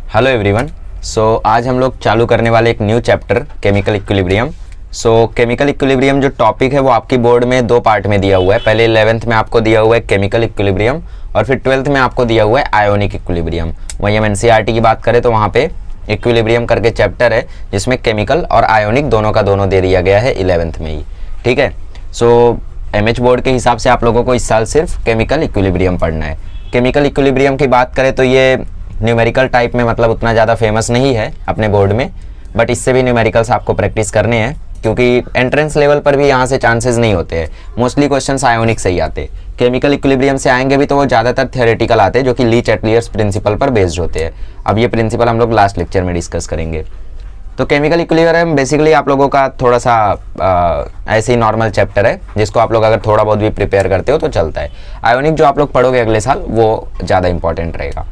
Hello everyone. आज हम लोग चालू करने वाले एक new chapter chemical equilibrium. Chemical equilibrium जो टॉपिक है वो आपकी बोर्ड में दो पार्ट में दिया हुआ है। पहले 11th में आपको दिया हुआ है केमिकल इक्विलिब्रियम और फिर 12th में आपको दिया हुआ है आयोनिक इक्विलिब्रियम। वहीं हम एनसीईआरटी की बात करें तो वहाँ पे इक्विलिब्रियम करके चैप्टर है जिसमें केमिकल और आयोनिक दोनों का दोनों दे दिया गया है 11th में ही। ठीक है। एमएच बोर्ड के हिसाब से आप लोगों को इस साल सिर्फ केमिकल इक्विलिब्रियम पढ़ना है। केमिकल इक्विलिब्रियम की बात करें तो ये न्यूमेरिकल टाइप में मतलब उतना ज़्यादा फेमस नहीं है अपने बोर्ड में, बट इससे भी न्यूमेरिकल्स आपको प्रैक्टिस करने हैं क्योंकि एंट्रेंस लेवल पर भी यहाँ से चांसेस नहीं होते हैं। मोस्टली क्वेश्चंस आयोनिक से ही आते। केमिकल इक्विलिब्रियम से आएंगे भी तो वो ज़्यादातर थियोरेटिकल आते हैं जो कि ली चैटलियर्स प्रिंसिपल पर बेस्ड होते हैं। अब ये प्रिंसिपल हम लोग लास्ट लेक्चर में डिस्कस करेंगे। तो केमिकल इक्विलिब्रियम बेसिकली आप लोगों का थोड़ा सा ऐसे ही नॉर्मल चैप्टर है जिसको आप लोग अगर थोड़ा बहुत भी प्रिपेयर करते हो तो चलता है। आयोनिक जो आप लोग पढ़ोगे अगले साल वो ज़्यादा इंपॉर्टेंट रहेगा।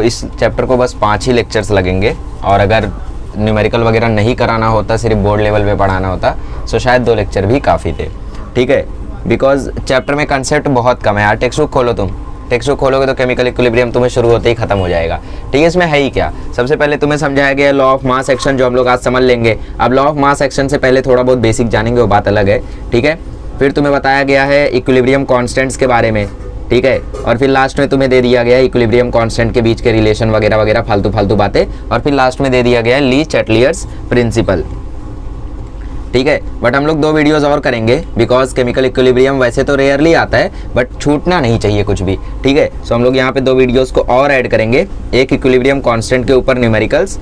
इस चैप्टर को बस 5 ही लेक्चर्स लगेंगे और अगर न्यूमेरिकल वगैरह नहीं कराना होता, सिर्फ बोर्ड लेवल पे पढ़ाना होता तो शायद 2 लेक्चर भी काफ़ी थे। ठीक है, बिकॉज चैप्टर में कंसेप्ट बहुत कम है यार। टेक्स्ट बुक खोलो, तुम टेक्स्ट बुक खोलोगे तो केमिकल इक्विलिब्रियम तुम्हें शुरू होते ही खत्म हो जाएगा। ठीक है, इसमें है ही क्या। सबसे पहले तुम्हें समझाया गया लॉ ऑफ मास एक्शन जो हम लोग आज समझ लेंगे। अब लॉ ऑफ मास एक्शन से पहले थोड़ा बहुत बेसिक जानेंगे, वो बात अलग है। ठीक है, फिर तुम्हें बताया गया है इक्विलिब्रियम कॉन्स्टेंट्स के बारे में। ठीक है, और फिर लास्ट में तुम्हें दे दिया गया है इक्विलिब्रियम कांस्टेंट के बीच के रिलेशन वगैरह वगैरह फालतू बातें, और फिर लास्ट में दे दिया गया है ली चैटलियर्स प्रिंसिपल। ठीक है, बट हम लोग 2 वीडियोस और करेंगे बिकॉज केमिकल इक्विलिब्रियम वैसे तो रेयरली आता है बट छूटना नहीं चाहिए कुछ भी। ठीक है, सो हम लोग यहाँ पे 2 वीडियोस को और ऐड करेंगे, एक इक्विलिब्रियम कांस्टेंट के ऊपर न्यूमेरिकल्स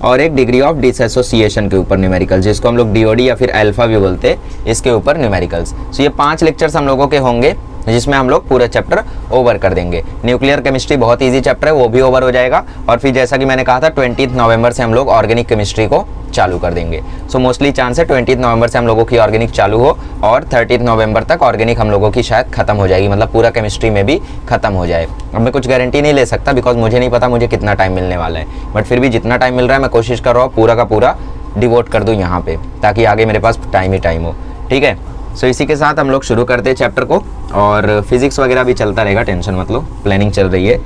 और एक डिग्री ऑफ डिसएसोसिएशन के ऊपर न्यूमेरिकल्स, जिसको हम लोग डीओडी या फिर अल्फा भी बोलते हैं, इसके ऊपर न्यूमेरिकल्स। सो ये 5 लेक्चर्स हम लोगों के होंगे जिसमें हम लोग पूरा चैप्टर ओवर कर देंगे। न्यूक्लियर केमिस्ट्री बहुत इजी चैप्टर है, वो भी ओवर हो जाएगा। और फिर जैसा कि मैंने कहा था 20 नवंबर से हम लोग ऑर्गेनिक केमिस्ट्री को चालू कर देंगे। सो मोस्टली चांस है 20 नवंबर से हम लोगों की ऑर्गेनिक चालू हो और 30 नवंबर तक ऑर्गेनिक हम लोगों की शायद खत्म हो जाएगी, मतलब पूरा केमिस्ट्री में भी खत्म हो जाए। अब मैं कुछ गारंटी नहीं ले सकता बिकॉज मुझे नहीं पता मुझे कितना टाइम मिलने वाला है, बट फिर भी जितना टाइम मिल रहा है मैं कोशिश कर रहा हूँ पूरा का पूरा डिवोट कर दूँ यहाँ पे, ताकि आगे मेरे पास टाइम ही टाइम हो। ठीक है, सो इसी के साथ हम लोग शुरू करते हैं चैप्टर को, और फिजिक्स वगैरह भी चलता रहेगा, टेंशन मत लो, प्लानिंग चल रही है।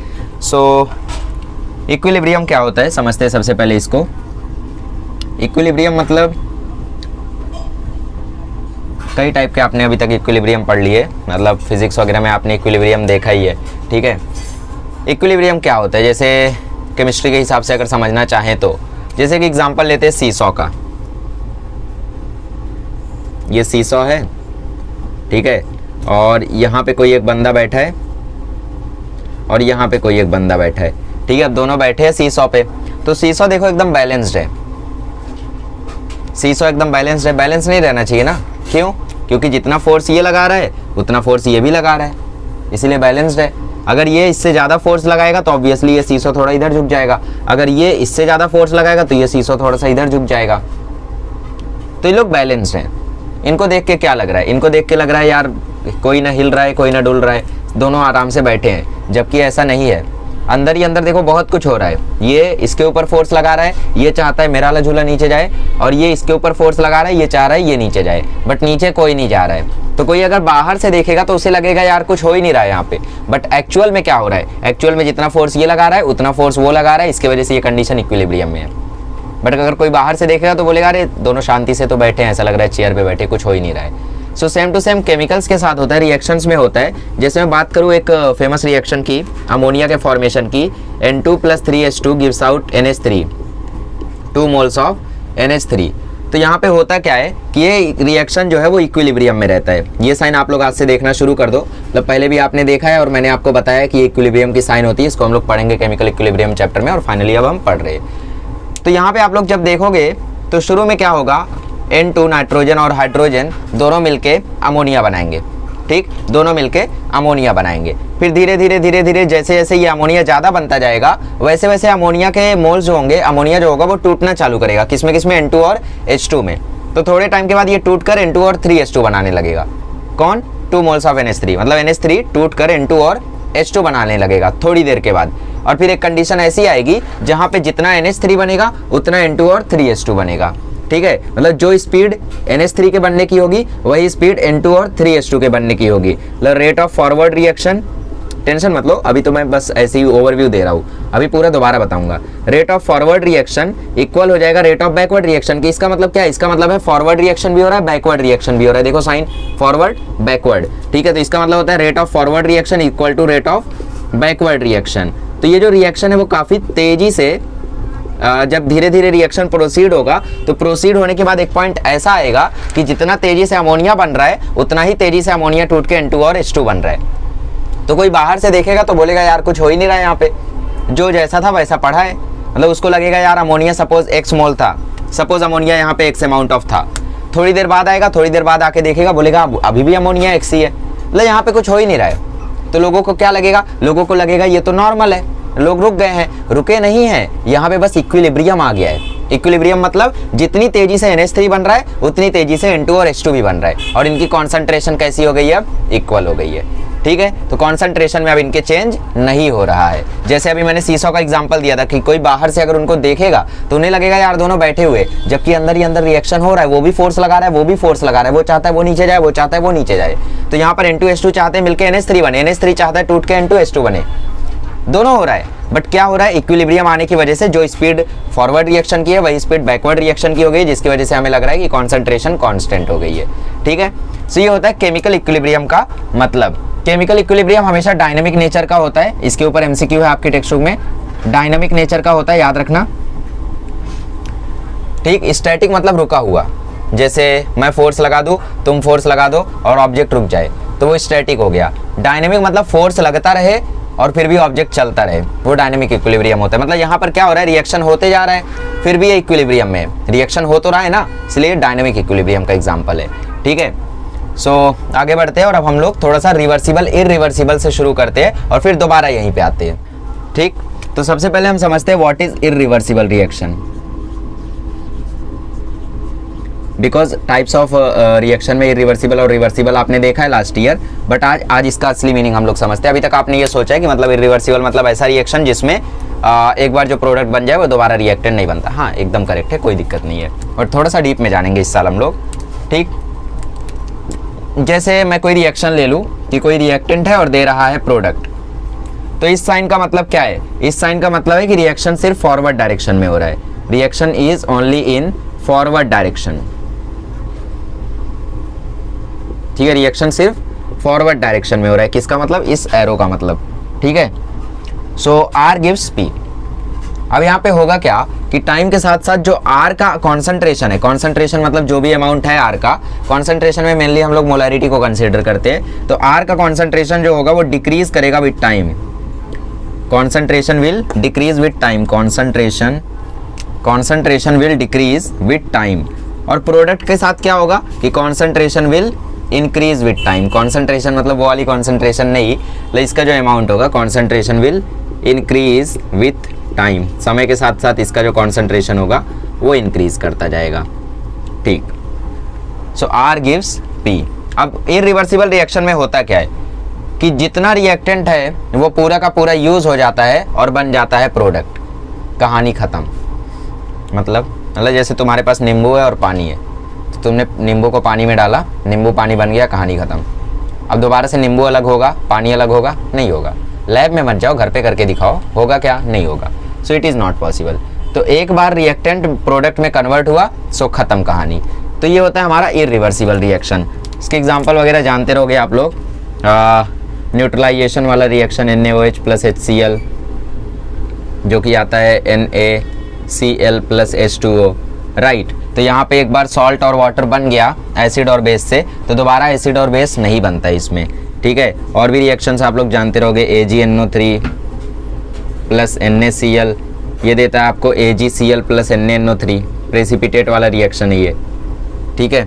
सो इक्विलिब्रियम क्या होता है समझते हैं सबसे पहले इसको। इक्विलिब्रियम मतलब कई टाइप के आपने अभी तक इक्विलिब्रियम पढ़ लिए, मतलब फिजिक्स वगैरह में आपने इक्विलिब्रियम देखा ही है। ठीक है, इक्विलिब्रियम क्या होता है जैसे केमिस्ट्री के हिसाब से अगर समझना चाहें तो, जैसे कि एग्जांपल लेते हैं सीसॉ का। ये सीसॉ है, ठीक है, और यहाँ पे कोई एक बंदा बैठा है और यहाँ पे कोई एक बंदा बैठा है। ठीक है, अब दोनों बैठे हैं सीसॉ पे, तो सीसॉ देखो एकदम बैलेंस्ड है। सीसॉ एकदम बैलेंस्ड है, बैलेंस नहीं रहना चाहिए ना, क्यों? क्योंकि जितना फोर्स ये लगा रहा है उतना फोर्स ये भी लगा रहा है, इसीलिए बैलेंस्ड है। अगर ये इससे ज़्यादा फोर्स लगाएगा तो ऑब्वियसली ये सीसॉ थोड़ा इधर झुक जाएगा, अगर ये इससे ज़्यादा फोर्स लगाएगा तो ये सीसॉ थोड़ा सा इधर झुक जाएगा। तो ये लोग बैलेंस्ड हैं। इनको देख के क्या लग रहा है? इनको देख के लग रहा है यार कोई ना हिल रहा है कोई ना डुल रहा है, दोनों आराम से बैठे हैं, जबकि ऐसा नहीं है। अंदर ही अंदर देखो बहुत कुछ हो रहा है। ये इसके ऊपर फोर्स लगा रहा है, ये चाहता है मेरा वाला झूला नीचे जाए, और ये इसके ऊपर फोर्स लगा रहा है, ये चाह रहा है ये नीचे जाए, बट नीचे कोई नहीं जा रहा है। तो कोई अगर बाहर से देखेगा तो उसे लगेगा यार कुछ हो ही नहीं रहा है यहाँ पे, बट एक्चुअल में क्या हो रहा है? एक्चुअल में जितना फोर्स ये लगा रहा है उतना फोर्स वो लगा रहा है, इसकी वजह से ये कंडीशन इक्विलिब्रियम में है। बट अगर कोई बाहर से देखेगा तो बोलेगा अरे दोनों शांति से तो बैठे हैं, ऐसा लग रहा है चेयर पे बैठे, कुछ हो ही नहीं रहा है। So same to same chemicals के साथ होता है, रिएक्शंस में होता है। जैसे मैं बात करूँ एक फेमस रिएक्शन की, अमोनिया के फॉर्मेशन की, N2 + 3H2 gives out NH3, 2 moles of NH3। तो यहाँ पे होता क्या है कि ये रिएक्शन जो है वो इक्विलिब्रियम में रहता है। ये साइन आप लोग आज से देखना शुरू कर दो, मतलब पहले भी आपने देखा है और मैंने आपको बताया कि इक्विलिब्रियम की साइन होती है, इसको हम लोग पढ़ेंगे केमिकल इक्विलिब्रियम चैप्टर में, और फाइनली अब हम पढ़ रहे हैं। तो यहाँ पे आप लोग जब देखोगे तो शुरू में क्या होगा, N2 नाइट्रोजन और हाइड्रोजन दोनों मिलके अमोनिया बनाएंगे। ठीक, दोनों मिलके अमोनिया बनाएंगे। फिर धीरे धीरे जैसे जैसे ये अमोनिया ज़्यादा बनता जाएगा वैसे वैसे अमोनिया के मोल्स जो होंगे, अमोनिया जो होगा वो टूटना चालू करेगा। किसमें किसमें? N2 और H2 में। तो थोड़े टाइम के बाद ये टूट कर N2 और 3H2 बनाने लगेगा। कौन? 2 मोल्स ऑफ NH3, मतलब NH3 टूट कर N2 और H2 बनाने लगेगा थोड़ी देर के बाद। और फिर एक कंडीशन ऐसी आएगी जहाँ पे जितना NH3 बनेगा उतना N2 और 3H2 बनेगा। ठीक है, मतलब जो स्पीड NH3 के बनने की होगी वही स्पीड N2 और 3H2 के बनने की होगी। मतलब rate of forward reaction tension मत लो, अभी तो मैं बस ऐसे ही ओवरव्यू दे रहा हूँ, अभी पूरा दोबारा बताऊंगा। Rate of forward reaction equal हो जाएगा रेट ऑफ बैकवर्ड रिएक्शन की। इसका मतलब क्या है? इसका मतलब है फॉरवर्ड रिएक्शन भी हो रहा है, बैकवर्ड रिएक्शन भी हो रहा है। देखो साइन फॉरवर्ड बैकवर्ड, ठीक है। तो इसका मतलब होता है rate of forward reaction equal to rate of backward reaction. तो ये जो रिएक्शन है वो काफी तेजी से जब धीरे धीरे रिएक्शन प्रोसीड होगा, तो प्रोसीड होने के बाद एक पॉइंट ऐसा आएगा कि जितना तेजी से अमोनिया बन रहा है उतना ही तेजी से अमोनिया टूट के N2 और H2 बन रहा है। तो कोई बाहर से देखेगा तो बोलेगा यार कुछ हो ही नहीं रहा है, यहाँ पे जो जैसा था वैसा पड़ा है। मतलब उसको लगेगा यार अमोनिया सपोज x मोल था, सपोज अमोनिया यहाँ पे x अमाउंट ऑफ था। थोड़ी देर बाद आएगा, थोड़ी देर बाद आके देखेगा, बोलेगा अभी भी अमोनिया x ही है, मतलब यहाँ पे कुछ हो ही नहीं रहा है। तो लोगों को क्या लगेगा? लोगों को लगेगा ये तो नॉर्मल है, लोग रुक गए हैं। रुके नहीं हैं, यहाँ पे बस इक्विलिब्रियम आ गया है। इक्विलिब्रियम मतलब जितनी तेजी से NH3 बन रहा है उतनी तेजी से N2 और H2 भी बन रहा है, और इनकी कॉन्सेंट्रेशन कैसी हो गई है? अब इक्वल हो गई है, ठीक है। तो कॉन्सेंट्रेशन में अब इनके चेंज नहीं हो रहा है। जैसे अभी मैंने सीसॉ का एग्जांपल दिया था कि कोई बाहर से अगर उनको देखेगा तो उन्हें लगेगा यार दोनों बैठे हुए, जबकि अंदर ही अंदर रिएक्शन हो रहा है। वो भी फोर्स लगा रहा है, वो भी फोर्स लगा रहा है, वो चाहता है वो नीचे जाए, वो चाहता है वो नीचे जाए। तो यहाँ पर N2 H2 चाहते हैं मिलकर NH3 बने, NH3 चाहता है टूट के N2 H2 बने, दोनों हो रहा है। बट क्या हो रहा है? इक्विलिब्रियम आने की वजह से जो स्पीड फॉरवर्ड रिएक्शन की है वही स्पीड बैकवर्ड रिएक्शन की हो गई, जिसकी वजह से हमें लग रहा है कि कॉन्सेंट्रेशन कांस्टेंट हो गई है, ठीक है। सो ये होता है केमिकल इक्विलिब्रियम का मतलब। केमिकल इक्विलिब्रियम हमेशा डायनामिक नेचर का होता है। इसके ऊपर MCQ है आपके टेक्स्ट बुक में, डायनामिक नेचर का होता है, याद रखना, ठीक। स्टैटिक मतलब रुका हुआ, जैसे मैं फोर्स लगा दूं, तुम फोर्स लगा दो और ऑब्जेक्ट रुक जाए तो वो स्टैटिक हो गया। डायनामिक मतलब फोर्स लगता रहे और फिर भी ऑब्जेक्ट चलता रहे, वो डायनामिक इक्विलिब्रियम होता है। मतलब यहाँ पर क्या हो रहा है? रिएक्शन होते जा रहा है फिर भी ये इक्विलिब्रियम में, रिएक्शन हो तो रहा है ना, इसलिए डायनामिक इक्विलिब्रियम का एग्जांपल है, ठीक है। सो आगे बढ़ते हैं और अब हम लोग थोड़ा सा रिवर्सिबल इरिवर्सिबल से शुरू करते हैं और फिर दोबारा यहीं पे आते हैं, ठीक। तो सबसे पहले हम समझते हैं what is irreversible reaction. Because types of reaction में इरिवर्सिबल और रिवर्सिबल आपने देखा है लास्ट ईयर, बट आज इसका असली मीनिंग हम लोग समझते हैं। अभी तक आपने ये सोचा है कि मतलब इरिवर्सिबल मतलब ऐसा रिएक्शन जिसमें एक बार जो प्रोडक्ट बन जाए वो दोबारा रिएक्टेंट नहीं बनता। हाँ, एकदम करेक्ट है, कोई दिक्कत नहीं है। और थोड़ा सा डीप में जानेंगे इस साल हम लोग, ठीक। जैसे मैं कोई रिएक्शन ले लूँ कि कोई रिएक्टेंट है और दे रहा है प्रोडक्ट, तो इस साइन का मतलब क्या है? इस साइन का मतलब है कि रिएक्शन सिर्फ फॉरवर्ड डायरेक्शन में हो रहा है। Reaction is only in forward direction, ठीक है। रिएक्शन सिर्फ फॉरवर्ड डायरेक्शन में हो रहा है। किसका मतलब? इस एरो का मतलब, ठीक है। सो R गिव्स P। अब यहाँ पे होगा क्या कि टाइम के साथ साथ जो R का कॉन्सेंट्रेशन है, कॉन्सेंट्रेशन मतलब जो भी अमाउंट है R का, कॉन्सेंट्रेशन में मेनली हम लोग मोलैरिटी को कंसीडर करते हैं। तो R का कॉन्सेंट्रेशन जो होगा वो डिक्रीज करेगा with time. Concentration will decrease with time, concentration will decrease with time. और प्रोडक्ट के साथ क्या होगा कि concentration will increase with time. Concentration मतलब वो वाली कॉन्सेंट्रेशन नहीं, लेकिन इसका जो अमाउंट होगा concentration will increase with time. समय के साथ साथ इसका जो कॉन्सेंट्रेशन होगा वो इंक्रीज करता जाएगा, ठीक। सो R गिव्स P। अब इरिवर्सिबल रिएक्शन में होता क्या है कि जितना रिएक्टेंट है वो पूरा का पूरा यूज हो जाता है और बन जाता है प्रोडक्ट, कहानी खत्म। मतलब जैसे तुम्हारे पास नींबू है और पानी है, तो तुमने नींबू को पानी में डाला, नींबू पानी बन गया, कहानी खत्म। अब दोबारा से नींबू अलग होगा, पानी अलग होगा? नहीं होगा। लैब में मत जाओ, घर पे करके दिखाओ, होगा क्या? नहीं होगा। So it is not possible. तो एक बार रिएक्टेंट प्रोडक्ट में कन्वर्ट हुआ सो खत्म कहानी। तो ये होता है हमारा इरिवर्सिबल रिएक्शन। इसके एग्जाम्पल वगैरह जानते रहोगे आप लोग। न्यूट्रलाइजेशन वाला रिएक्शन NaOH प्लस HCl, जो कि आता है NaCl प्लस H2O, राइट। तो यहाँ पे एक बार सॉल्ट और वाटर बन गया एसिड और बेस से, तो दोबारा एसिड और बेस नहीं बनता इसमें, ठीक है। और भी रिएक्शंस आप लोग जानते रहोगे। AgNO3 प्लस NaCl, ये देता है आपको AgCl प्लस NaNO3, प्रेसिपिटेट वाला रिएक्शन है ये, ठीक है।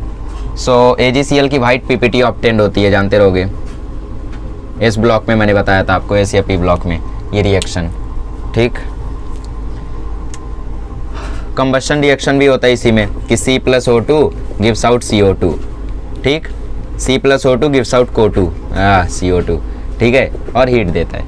सो AgCl की वाइट PPT ऑब्टेंड होती है, जानते रहोगे। इस ब्लॉक में मैंने बताया था आपको, एस या पी ब्लॉक में ये रिएक्शन, ठीक। कंबशन रिएक्शन भी होता है इसी में कि C plus O2 gives out CO2, ठीक। C plus O2 gives out CO2, CO2, ठीक है, और हीट देता है।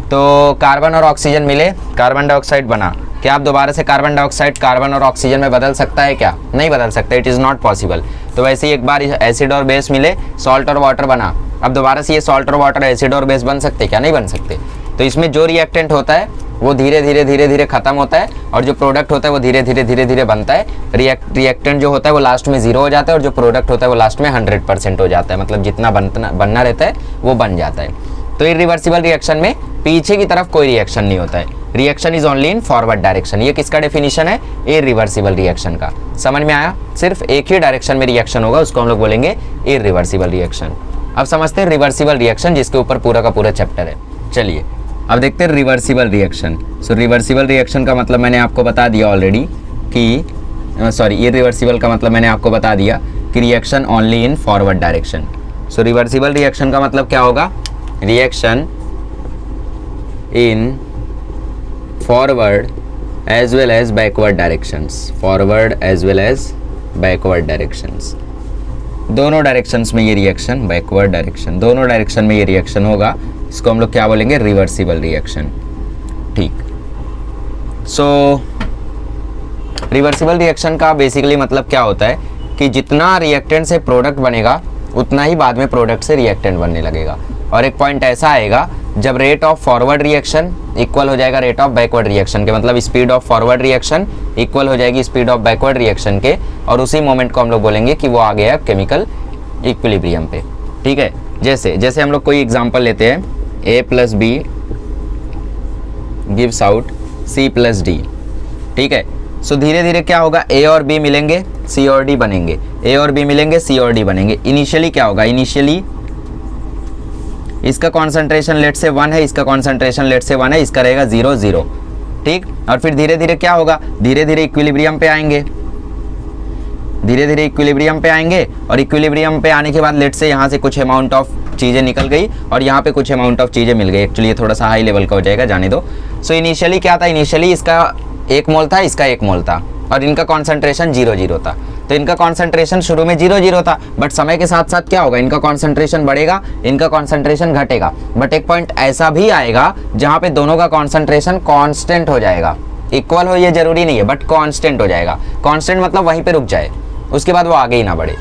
तो कार्बन और ऑक्सीजन मिले, कार्बन डाइऑक्साइड बना। क्या आप दोबारा से कार्बन डाइऑक्साइड कार्बन और ऑक्सीजन में बदल सकता है क्या? नहीं बदल सकता, इट इज़ नॉट पॉसिबल। तो वैसे ही एक बार एसिड और बेस मिले, सॉल्ट और वाटर बना, अब दोबारा से ये सॉल्ट और वाटर एसिड और बेस बन सकते क्या? नहीं बन सकते। तो इसमें जो रिएक्टेंट होता है वो धीरे धीरे खत्म होता है और जो प्रोडक्ट होता है वो धीरे धीरे बनता है। रिएक्टेंट जो होता है वो लास्ट में 0 हो जाता है और जो प्रोडक्ट होता है वो लास्ट में 100% हो जाता है, मतलब जितना बनना रहता है वो बन जाता है। तो इरिवर्सिबल रिएक्शन में पीछे की तरफ कोई रिएक्शन नहीं होता है, reaction is only in forward direction. ये किसका डेफिनेशन है? इरिवर्सिबल रिएक्शन का। समझ में आया? सिर्फ एक ही डायरेक्शन में रिएक्शन होगा, उसको हम लोग बोलेंगे इरिवर्सिबल रिएक्शन। अब समझते हैं रिवर्सिबल रिएक्शन, जिसके ऊपर पूरा का पूरा चैप्टर है। चलिए अब देखते हैं रिवर्सिबल रिएक्शन। सो रिवर्सिबल रिएक्शन का मतलब मैंने आपको बता दिया ऑलरेडी कि सॉरी, इरिवर्सिबल का मतलब मैंने आपको बता दिया कि reaction only in forward direction. So reversible reaction का मतलब क्या होगा? Reaction in forward as well as backward directions, forward as well as backward directions, दोनों डायरेक्शंस में ये रिएक्शन, बैकवर्ड डायरेक्शन, दोनों डायरेक्शन में ये रिएक्शन होगा। इसको हम लोग क्या बोलेंगे? Reversible reaction. ठीक। सो रिवर्सिबल रिएक्शन का बेसिकली मतलब क्या होता है कि जितना रिएक्टेंट से प्रोडक्ट बनेगा उतना ही बाद में प्रोडक्ट से रिएक्टेंट बनने लगेगा। और एक पॉइंट ऐसा आएगा जब rate of forward reaction equal हो जाएगा रेट ऑफ बैकवर्ड रिएक्शन के, मतलब speed of forward reaction equal हो जाएगी स्पीड ऑफ बैकवर्ड रिएक्शन के, और उसी मोमेंट को हम लोग बोलेंगे कि वो आ गया केमिकल इक्विलिब्रियम पे। ठीक है। जैसे हम लोग कोई एग्जांपल लेते हैं, A+B गिव्स आउट C+D। ठीक है। सो धीरे धीरे क्या होगा? A और B मिलेंगे, C और D बनेंगे, A और B मिलेंगे, C और D बनेंगे। इनिशियली क्या होगा? इनिशियली इसका कॉन्सेंट्रेशन लेट से 1 है, इसका कॉन्सेंट्रेशन लेट से 1 है, इसका रहेगा 0 0। ठीक। और फिर धीरे धीरे क्या होगा? धीरे धीरे इक्विलिब्रियम पे आएंगे, धीरे धीरे इक्विलिब्रियम पे आएंगे, और इक्विलिब्रियम पे आने के बाद लेट से यहाँ से कुछ अमाउंट ऑफ चीज़ें निकल गई और यहाँ पे कुछ अमाउंट ऑफ चीज़ें मिल गई। एक्चुअली ये थोड़ा सा हाई लेवल का हो जाएगा, जाने दो। सो इनिशियली क्या था? इनिशियली इसका 1 मोल था, इसका 1 मोल था, और इनका कॉन्सेंट्रेशन 0 0 था। तो इनका कॉन्सेंट्रेशन शुरू में 0 0 था, बट समय के साथ साथ क्या होगा? इनका कॉन्सेंट्रेशन बढ़ेगा, इनका कॉन्सेंट्रेशन घटेगा। बट एक पॉइंट ऐसा भी आएगा जहाँ पे दोनों का कॉन्सेंट्रेशन कांस्टेंट हो जाएगा। इक्वल हो ये जरूरी नहीं है, बट कांस्टेंट हो जाएगा। कांस्टेंट मतलब वहीं पे रुक जाए, उसके बाद वो आगे ही ना बढ़े।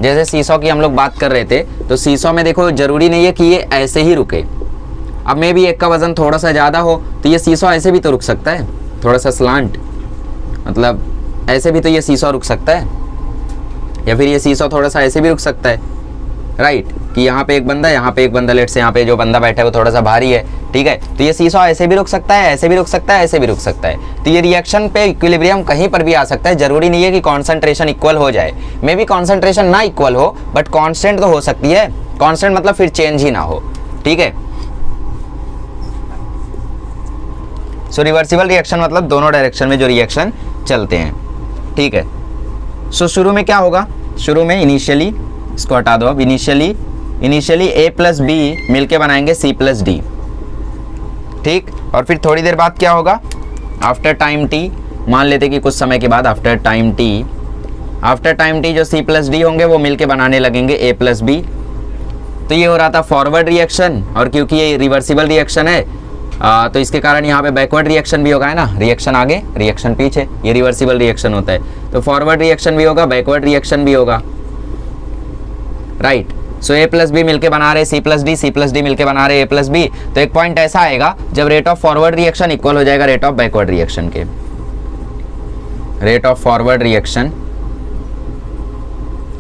जैसे सीसॉ की हम लोग बात कर रहे थे, तो सीसॉ में देखो जरूरी नहीं है कि ये ऐसे ही रुके। अब मे भी एक का वजन थोड़ा सा ज़्यादा हो तो ये सीसॉ ऐसे भी तो रुक सकता है, थोड़ा सा स्लांट, मतलब ऐसे भी तो ये सीसॉ रुक सकता है, या फिर ये सीसॉ थोड़ा सा ऐसे भी रुक सकता है, राइट? कि यहाँ पे एक बंदा, यहाँ पे एक बंदा, लेट से यहाँ पे जो बंदा बैठा है वो थोड़ा सा भारी है। ठीक है। तो ये सीसॉ ऐसे भी रुक सकता है, ऐसे भी रुक सकता है, ऐसे भी रुक सकता है। तो ये रिएक्शन पे इक्विलिब्रियम कहीं पर भी आ सकता है, जरूरी नहीं है कि कॉन्सेंट्रेशन इक्वल हो जाए। मे बी कॉन्सेंट्रेशन ना इक्वल हो, बट कांस्टेंट तो हो सकती है। कांस्टेंट मतलब फिर चेंज ही ना हो। ठीक है। सो रिवर्सिबल रिएक्शन मतलब दोनों डायरेक्शन में जो रिएक्शन चलते हैं। ठीक है। सो शुरू में क्या होगा? शुरू में इनिशियली, इसको हटा दो अब, इनिशियली A+B मिलके बनाएंगे C+D। ठीक। और फिर थोड़ी देर बाद क्या होगा? आफ्टर टाइम t, मान लेते कि कुछ समय के बाद आफ्टर टाइम t जो C+D होंगे वो मिलके बनाने लगेंगे A+B। तो ये हो रहा था फॉरवर्ड रिएक्शन, और क्योंकि ये रिवर्सिबल रिएक्शन है तो इसके कारण यहाँ पे बैकवर्ड रिएक्शन भी होगा, है ना? रिएक्शन आगे, रिएक्शन पीछे, ये रिवर्सिबल रिएक्शन होता है। तो फॉरवर्ड रिएक्शन भी होगा, बैकवर्ड रिएक्शन भी होगा, राइट? सो A+B मिलके बना रहे C+D मिलके बना रहे A+B। तो एक पॉइंट ऐसा आएगा जब rate of forward reaction equal हो जाएगा रेट ऑफ बैकवर्ड रिएक्शन के, rate of forward reaction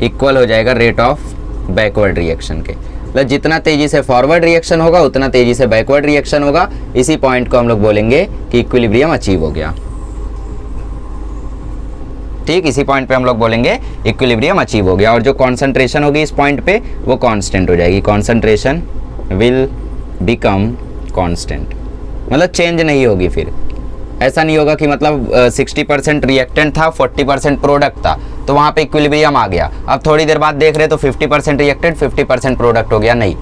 equal हो जाएगा रेट ऑफ बैकवर्ड रिएक्शन के। मतलब जितना तेजी से फॉरवर्ड रिएक्शन होगा उतना तेजी से बैकवर्ड रिएक्शन होगा। इसी पॉइंट को हम लोग बोलेंगे कि इक्विलिब्रियम अचीव हो गया। ठीक। इसी पॉइंट पे हम लोग बोलेंगे इक्विलिब्रियम अचीव हो गया, और जो कॉन्सेंट्रेशन होगी इस पॉइंट पे वो कांस्टेंट हो जाएगी। कॉन्सेंट्रेशन विल बिकम कांस्टेंट, मतलब चेंज नहीं होगी। फिर ऐसा नहीं होगा कि मतलब 60% रिएक्टेंट था, 40% प्रोडक्ट था, तो वहाँ पे इक्विलिब्रियम आ गया। अब थोड़ी देर बाद देख रहे तो 50% रिएक्टेंट 50% प्रोडक्ट हो गया। नहीं,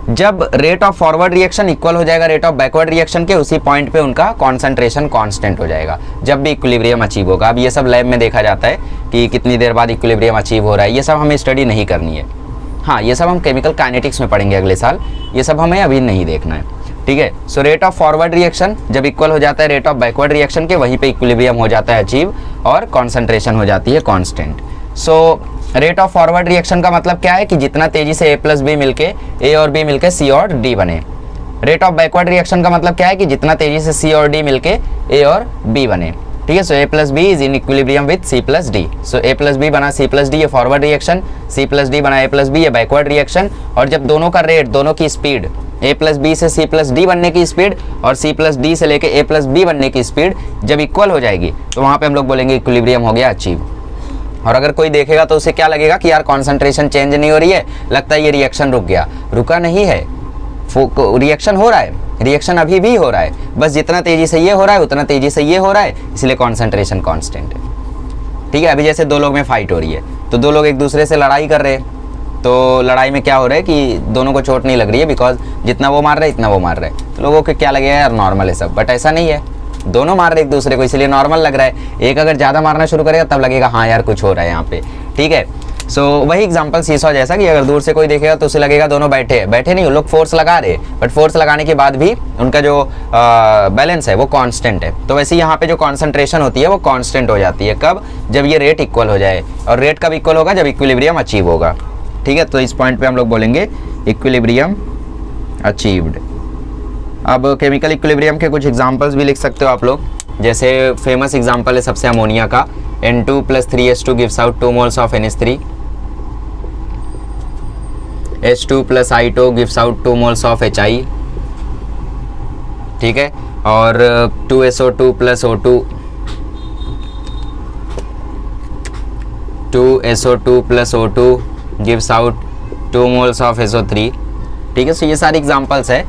जब rate of forward reaction equal हो जाएगा रेट ऑफ बैकवर्ड रिएक्शन के, उसी पॉइंट पे उनका कॉन्सेंट्रेशन कांस्टेंट हो जाएगा, जब भी इक्विलिब्रियम अचीव होगा। अब ये सब लैब में देखा जाता है कि कितनी देर बाद इक्विलिब्रियम अचीव हो रहा है, ये सब हमें स्टडी नहीं करनी है। हाँ, ये सब हम केमिकल काइनेटिक्स में पढ़ेंगे अगले साल, ये सब हमें अभी नहीं देखना है। ठीक है। So rate of forward reaction जब इक्वल हो जाता है रेट ऑफ बैकवर्ड रिएक्शन के, वहीं पे इक्विलिब्रियम हो जाता है अचीव, और कॉन्सेंट्रेशन हो जाती है constant. So rate of forward reaction का मतलब क्या है कि जितना तेजी से ए प्लस बी मिलके ए और बी मिलके सी और डी बने। रेट ऑफ बैकवर्ड रिएक्शन का मतलब क्या है कि जितना तेजी से सी और डी मिलके ए और बी बने। ठीक है, so A plus B is in equilibrium with C plus D. So A plus B बना सी प्लस डी, ये forward reaction, C plus D बना ए प्लस बी, ये बैकवर्ड रिएक्शन। और जब दोनों का रेट, दोनों की स्पीड, ए प्लस बी से सी प्लस डी बनने की स्पीड और सी प्लस डी से लेके ए प्लस बी बनने की स्पीड जब इक्वल हो जाएगी तो वहाँ पे हम लोग बोलेंगे इक्विलिब्रियम हो गया अचीव। और अगर कोई देखेगा तो उसे क्या लगेगा कि यार कॉन्सेंट्रेशन चेंज नहीं हो रही है, लगता है ये रिएक्शन रुक गया। रुका नहीं है, रिएक्शन हो रहा है, रिएक्शन अभी भी हो रहा है, बस जितना तेजी से ये हो रहा है उतना तेजी से ये हो रहा है, इसलिए कॉन्सेंट्रेशन कांस्टेंट है। ठीक है, अभी जैसे दो लोग में फाइट हो रही है तो दो लोग एक दूसरे से लड़ाई कर रहे हैं, तो लड़ाई में क्या हो रहा है कि दोनों को चोट नहीं लग रही है, बिकॉज जितना वो मार रहे इतना वो मार रहे हैं। तो लोगों को क्या लगेगा यार नॉर्मल है सब, बट ऐसा नहीं है, दोनों मार रहे एक दूसरे को इसलिए नॉर्मल लग रहा है। एक अगर ज़्यादा मारना शुरू करेगा तब लगेगा हाँ यार कुछ हो रहा है यहाँ पे। ठीक है, सो वही एग्जांपल सीसॉ जैसा कि अगर दूर से कोई देखेगा तो उसे लगेगा दोनों बैठे नहीं, वो लोग फोर्स लगा रहे, बट फोर्स लगाने के बाद भी उनका जो बैलेंस है वो कांस्टेंट है। तो वैसे यहाँ पे जो कॉन्सेंट्रेशन होती है वो कांस्टेंट हो जाती है, कब? जब ये रेट इक्वल हो जाए। और रेट कब इक्वल होगा? जब इक्विलिब्रियम अचीव होगा। ठीक है, तो इस पॉइंट पे हम लोग बोलेंगे इक्विलिब्रियम अचीव्ड। अब केमिकल इक्विलिब्रियम के कुछ एग्जांपल्स भी लिख सकते हो आप लोग, जैसे फेमस एग्जांपल है सबसे अमोनिया का, N2 + 3H2 gives out 2 moles of NH3, H2 + I2 gives out 2 moles of HI। ठीक है, और 2SO2 + O2, 2SO2 + O2 gives out 2 moles of SO3। ठीक है, सो ये सारे एग्जांपल्स है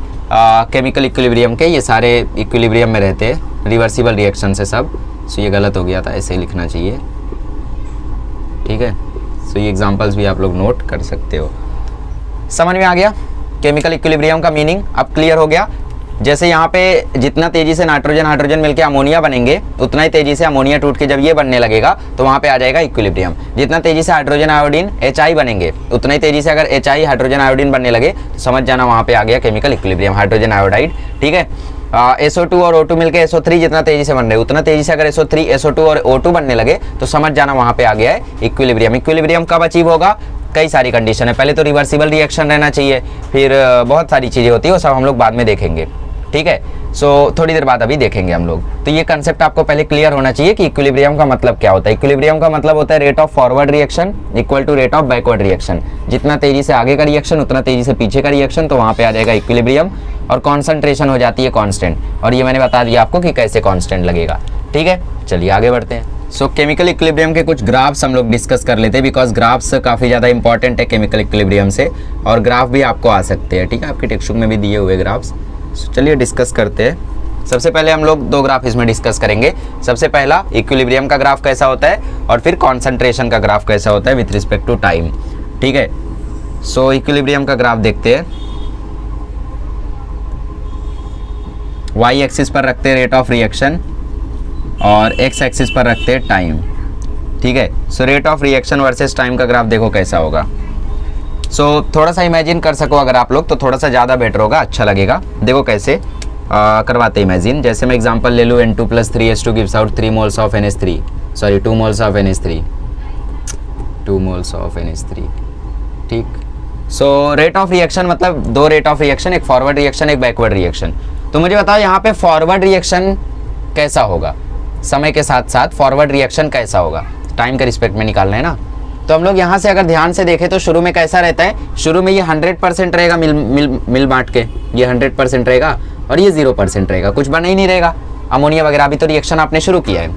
केमिकल इक्विलिब्रियम के, ये सारे इक्विलिब्रियम में रहते हैं, रिवर्सिबल रिएक्शन से सब। सो ये गलत हो गया था, ऐसे ही लिखना चाहिए। ठीक है, सो ये एग्जांपल्स भी आप लोग नोट कर सकते हो। समझ में आ गया केमिकल इक्विलिब्रियम का मीनिंग? अब क्लियर हो गया। जैसे यहाँ पे जितना तेजी से नाइट्रोजन हाइड्रोजन मिलकर अमोनिया बनेंगे उतना ही तेजी से अमोनिया टूट के जब ये बनने लगेगा तो वहाँ पे आ जाएगा इक्विलिब्रियम। जितना तेजी से हाइड्रोजन आयोडीन HI बनेंगे उतना ही तेजी से अगर HI हाइड्रोजन आयोडीन बनने लगे तो समझ जाना वहाँ पे आ गया केमिकल इक्विलिब्रियम, हाइड्रोजन आयोडाइड। ठीक है, SO2 और O2 मिलकर SO3 जितना तेजी से बन रहे उतना तेजी से अगर SO3 SO2 और O2 बनने लगे तो समझ जाना वहाँ पे आ गया है इक्विलिब्रियम। इक्विलिब्रियम कब अचीव होगा? कई सारी कंडीशन है, पहले तो रिवर्सिबल रिएक्शन रहना चाहिए, फिर बहुत सारी चीज़ें होती है, वो सब हम लोग बाद में देखेंगे। ठीक है, सो थोड़ी देर बाद अभी देखेंगे हम लोग। तो ये कंसेप्ट आपको पहले क्लियर होना चाहिए कि इक्विलिब्रियम का मतलब क्या होता है। इक्विलिब्रियम का मतलब होता है rate of forward reaction equal to rate of backward reaction. जितना तेजी से आगे का रिएक्शन उतना तेजी से पीछे का रिएक्शन, तो वहाँ पे आ जाएगा इक्विलिब्रियम। और कॉन्सेंट्रेशन हो जाती है कांस्टेंट, और ये मैंने बता दिया आपको कि कैसे कांस्टेंट लगेगा। ठीक है, चलिए आगे बढ़ते हैं। सो केमिकल इक्विलिब्रियम के कुछ ग्राफ्स हम लोग डिस्कस कर लेते हैं, बिकॉज ग्राफ्स काफ़ी ज़्यादा इंपॉर्टेंट है केमिकल इक्विलिब्रियम से, और ग्राफ भी आपको आ सकते हैं। ठीक है, आपकी टेक्स्ट बुक में भी दिए हुए ग्राफ्स। चलिए डिस्कस करते हैं। सबसे पहले हम लोग दो ग्राफ इसमें डिस्कस करेंगे। सबसे पहला इक्विलिब्रियम का ग्राफ कैसा होता है, और फिर कॉन्सेंट्रेशन का ग्राफ कैसा होता है विथ रिस्पेक्ट टू टाइम। ठीक है, सो इक्विलिब्रियम का ग्राफ देखते हैं। वाई एक्सिस पर रखते हैं रेट ऑफ रिएक्शन और एक्स एक्सिस पर रखते हैं टाइम। ठीक है, so rate of reaction versus time का ग्राफ देखो कैसा होगा। सो थोड़ा सा इमेजिन कर सको अगर आप लोग तो थोड़ा सा ज़्यादा बेटर होगा, अच्छा लगेगा। देखो कैसे करवाते इमेजिन। जैसे मैं एग्जांपल ले लूँ, N2 + 3H2 gives out 3 moles of NH3, sorry 2 moles of NH3, 2 moles of NH3। ठीक, सो रेट ऑफ रिएक्शन मतलब दो रेट ऑफ रिएक्शन, एक फॉरवर्ड रिएक्शन एक बैकवर्ड रिएक्शन। तो मुझे बताओ यहाँ पे फॉरवर्ड रिएक्शन कैसा होगा, समय के साथ साथ फॉरवर्ड रिएक्शन कैसा होगा, टाइम के रिस्पेक्ट में निकालना है ना। तो हम लोग यहाँ से अगर ध्यान से देखें तो शुरू में कैसा रहता है, शुरू में ये 100% रहेगा, मिल बांट के ये 100% रहेगा, और ये 0% रहेगा, कुछ बना ही नहीं रहेगा। अमोनिया वगैरह अभी तो रिएक्शन आपने शुरू किया है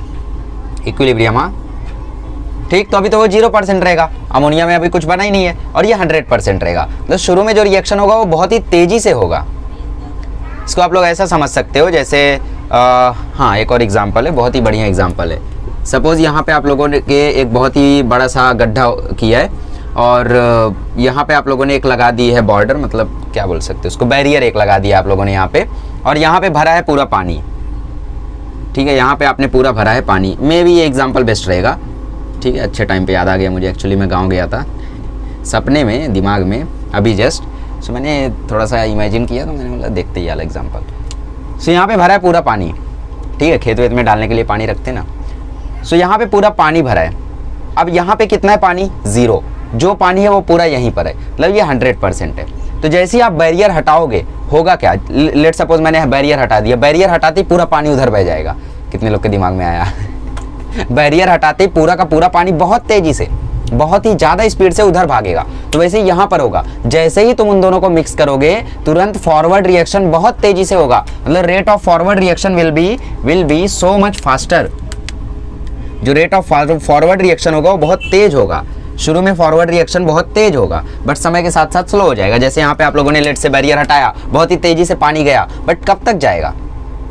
इक्विलिब्रियम, हाँ ठीक, तो अभी तो वो 0% रहेगा, अमोनिया में अभी कुछ बना ही नहीं है, और ये 100% रहेगा। तो शुरू में जो रिएक्शन होगा वो बहुत ही तेज़ी से होगा। इसको आप लोग ऐसा समझ सकते हो जैसे हाँ एक और एग्जाम्पल है, बहुत ही बढ़िया एग्जाम्पल है। सपोज़ यहाँ पे आप लोगों ने एक बहुत ही बड़ा सा गड्ढा किया है, और यहाँ पे आप लोगों ने एक लगा दी है बॉर्डर, मतलब क्या बोल सकते हो उसको, बैरियर एक लगा दिया आप लोगों ने यहाँ पे, और यहाँ पे भरा है पूरा पानी। ठीक है, यहाँ पे आपने पूरा भरा है पानी। मे भी ये एग्जाम्पल बेस्ट रहेगा। ठीक है, अच्छे टाइम पे याद आ गया मुझे, एक्चुअली मैं गाँव गया था सपने में, दिमाग में अभी जस्ट, सो मैंने थोड़ा सा इमेजिन किया तो मैंने बोला देखते ही वाला एग्जाम्पल। सो यहाँ पे भरा है पूरा पानी। ठीक है, खेत वेत में डालने के लिए पानी रखते ना। सो यहाँ पे पूरा पानी भरा है, अब यहाँ पे कितना है पानी, 0, जो पानी है वो पूरा यहीं पर है, मतलब ये 100% है। तो जैसे ही आप बैरियर हटाओगे होगा क्या, लेट सपोज मैंने बैरियर हटा दिया, बैरियर हटाते ही पूरा पानी उधर बह जाएगा। कितने लोग के दिमाग में आया बैरियर हटाते ही पूरा का पूरा पानी बहुत तेजी से, बहुत ही ज़्यादा स्पीड से उधर भागेगा। तो वैसे ही यहाँ पर होगा, जैसे ही तुम उन दोनों को मिक्स करोगे तुरंत फॉरवर्ड रिएक्शन बहुत तेजी से होगा, मतलब rate of forward reaction will be so much faster. जो रेट ऑफ फॉरवर्ड रिएक्शन होगा वो बहुत तेज होगा। शुरू में फॉरवर्ड रिएक्शन बहुत तेज होगा बट समय के साथ साथ स्लो हो जाएगा। जैसे यहाँ पे आप लोगों ने लेट से बैरियर हटाया, बहुत ही तेजी से पानी गया, बट कब तक जाएगा,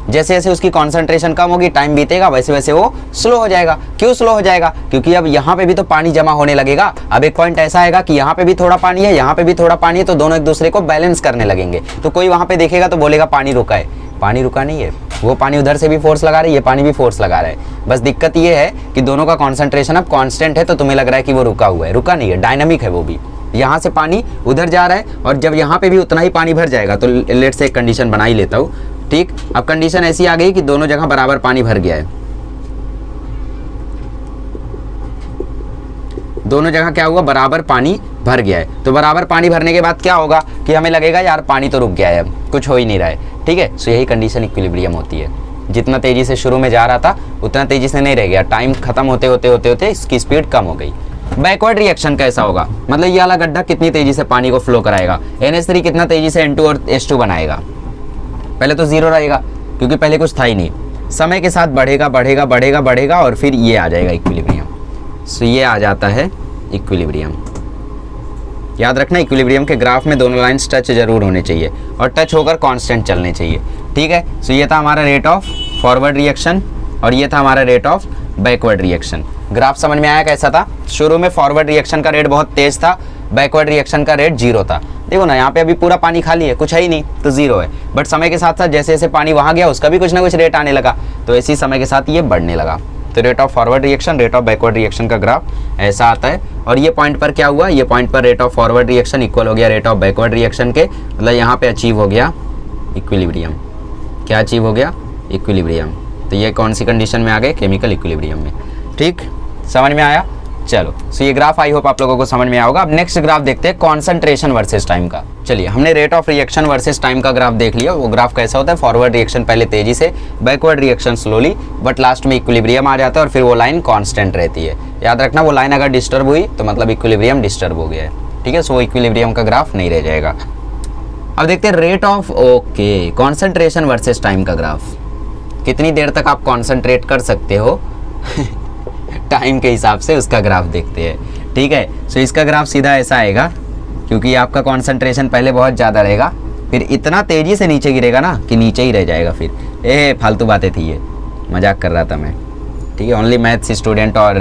जैसे जैसे उसकी कॉन्सेंट्रेशन कम होगी, टाइम बीतेगा, वैसे वैसे वो स्लो हो जाएगा। क्यों स्लो हो जाएगा, क्योंकि अब यहाँ पे भी तो पानी जमा होने लगेगा। अब एक पॉइंट ऐसा आएगा कि यहाँ पे भी थोड़ा पानी है, यहाँ पे भी थोड़ा पानी है, तो दोनों एक दूसरे को बैलेंस करने लगेंगे। तो कोई वहाँ पे देखेगा तो बोलेगा पानी रुका है, पानी रुका नहीं है, वो पानी उधर से भी फोर्स लगा रहा है, ये पानी भी फोर्स लगा रहा है। बस दिक्कत ये है कि दोनों का कॉन्सेंट्रेशन अब कांस्टेंट है, तो तुम्हें लग रहा है कि वो रुका हुआ है, रुका नहीं है, डायनामिक है वो भी। यहाँ से पानी उधर जा रहा है और जब यहाँ पे भी उतना ही पानी भर जाएगा, तो लेट से एक कंडीशन बना ही लेता हूँ, ठीक। अब कंडीशन ऐसी आ गई कि दोनों जगह बराबर पानी भर गया है, दोनों जगह क्या हुआ, बराबर पानी भर गया है। तो बराबर पानी भरने के बाद क्या होगा कि हमें लगेगा यार पानी तो रुक गया है, कुछ हो ही नहीं रहा है, ठीक है। सो यही कंडीशन इक्विलिब्रियम होती है। जितना तेजी से शुरू में जा रहा था उतना तेजी से नहीं रह गया, टाइम खत्म होते होते होते होते इसकी स्पीड कम हो गई। बैकवर्ड रिएक्शन कैसा होगा, मतलब ये वाला गड्ढा कितनी तेजी से पानी को फ्लो कराएगा, NH3 कितना तेजी से N2 और H2 बनाएगा। पहले तो 0 रहेगा क्योंकि पहले कुछ था ही नहीं, समय के साथ बढ़ेगा बढ़ेगा बढ़ेगा बढ़ेगा और फिर ये आ जाएगा इक्विलिब्रियम। सो ये आ जाता है इक्विलिब्रियम। याद रखना इक्विलिब्रियम के ग्राफ में दोनों लाइंस टच जरूर होने चाहिए और टच होकर कांस्टेंट चलने चाहिए, ठीक है। सो ये था हमारा रेट ऑफ फॉरवर्ड रिएक्शन और ये था हमारा rate of backward reaction. Graph समझ में आया कैसा था, शुरू में फॉरवर्ड रिएक्शन का रेट बहुत तेज था, बैकवर्ड रिएक्शन का रेट 0 था। देखो ना यहाँ पे अभी पूरा पानी खाली है, कुछ है ही नहीं, तो 0 है। बट समय के साथ साथ जैसे जैसे पानी वहाँ गया उसका भी कुछ ना कुछ रेट आने लगा, तो इसी समय के साथ ये बढ़ने लगा। तो rate of forward reaction, rate of backward reaction का ग्राफ ऐसा आता है। और ये पॉइंट पर क्या हुआ, ये पॉइंट पर rate of forward reaction equal हो गया रेट ऑफ बैकवर्ड रिएक्शन के, मतलब यहाँ पे अचीव हो गया इक्विलिब्रियम। क्या अचीव हो गया, इक्विलिब्रियम। तो ये कौन सी कंडीशन में आ गए, केमिकल इक्विलिब्रियम में, ठीक। समझ में आया, चलो। सो ये ग्राफ आई होप आप लोगों को समझ में आओगा। अब नेक्स्ट ग्राफ देखते हैं कॉन्सेंट्रेशन वर्सेस टाइम का। चलिए, हमने rate of reaction versus time का ग्राफ देख लिया। वो ग्राफ कैसा होता है, फॉरवर्ड रिएक्शन पहले तेजी से, backward reaction slowly, but last में इक्विलिब्रियम आ जाता है और फिर वो लाइन कांस्टेंट रहती है। याद रखना, वो लाइन अगर डिस्टर्ब हुई तो मतलब इक्विलिब्रियम डिस्टर्ब हो गया है, ठीक है। सो वो इक्विलिब्रियम का ग्राफ नहीं रह जाएगा। अब देखते हैं rate of concentration versus time का ग्राफ। कितनी देर तक आप कॉन्सेंट्रेट कर सकते हो टाइम के हिसाब से उसका ग्राफ देखते हैं, ठीक है। सो इसका ग्राफ सीधा ऐसा आएगा, क्योंकि आपका कॉन्सेंट्रेशन पहले बहुत ज़्यादा रहेगा, फिर इतना तेज़ी से नीचे गिरेगा ना कि नीचे ही रह जाएगा। फिर फालतू बातें थी, ये मजाक कर रहा था मैं, ठीक है। ओनली मैथ्स स्टूडेंट और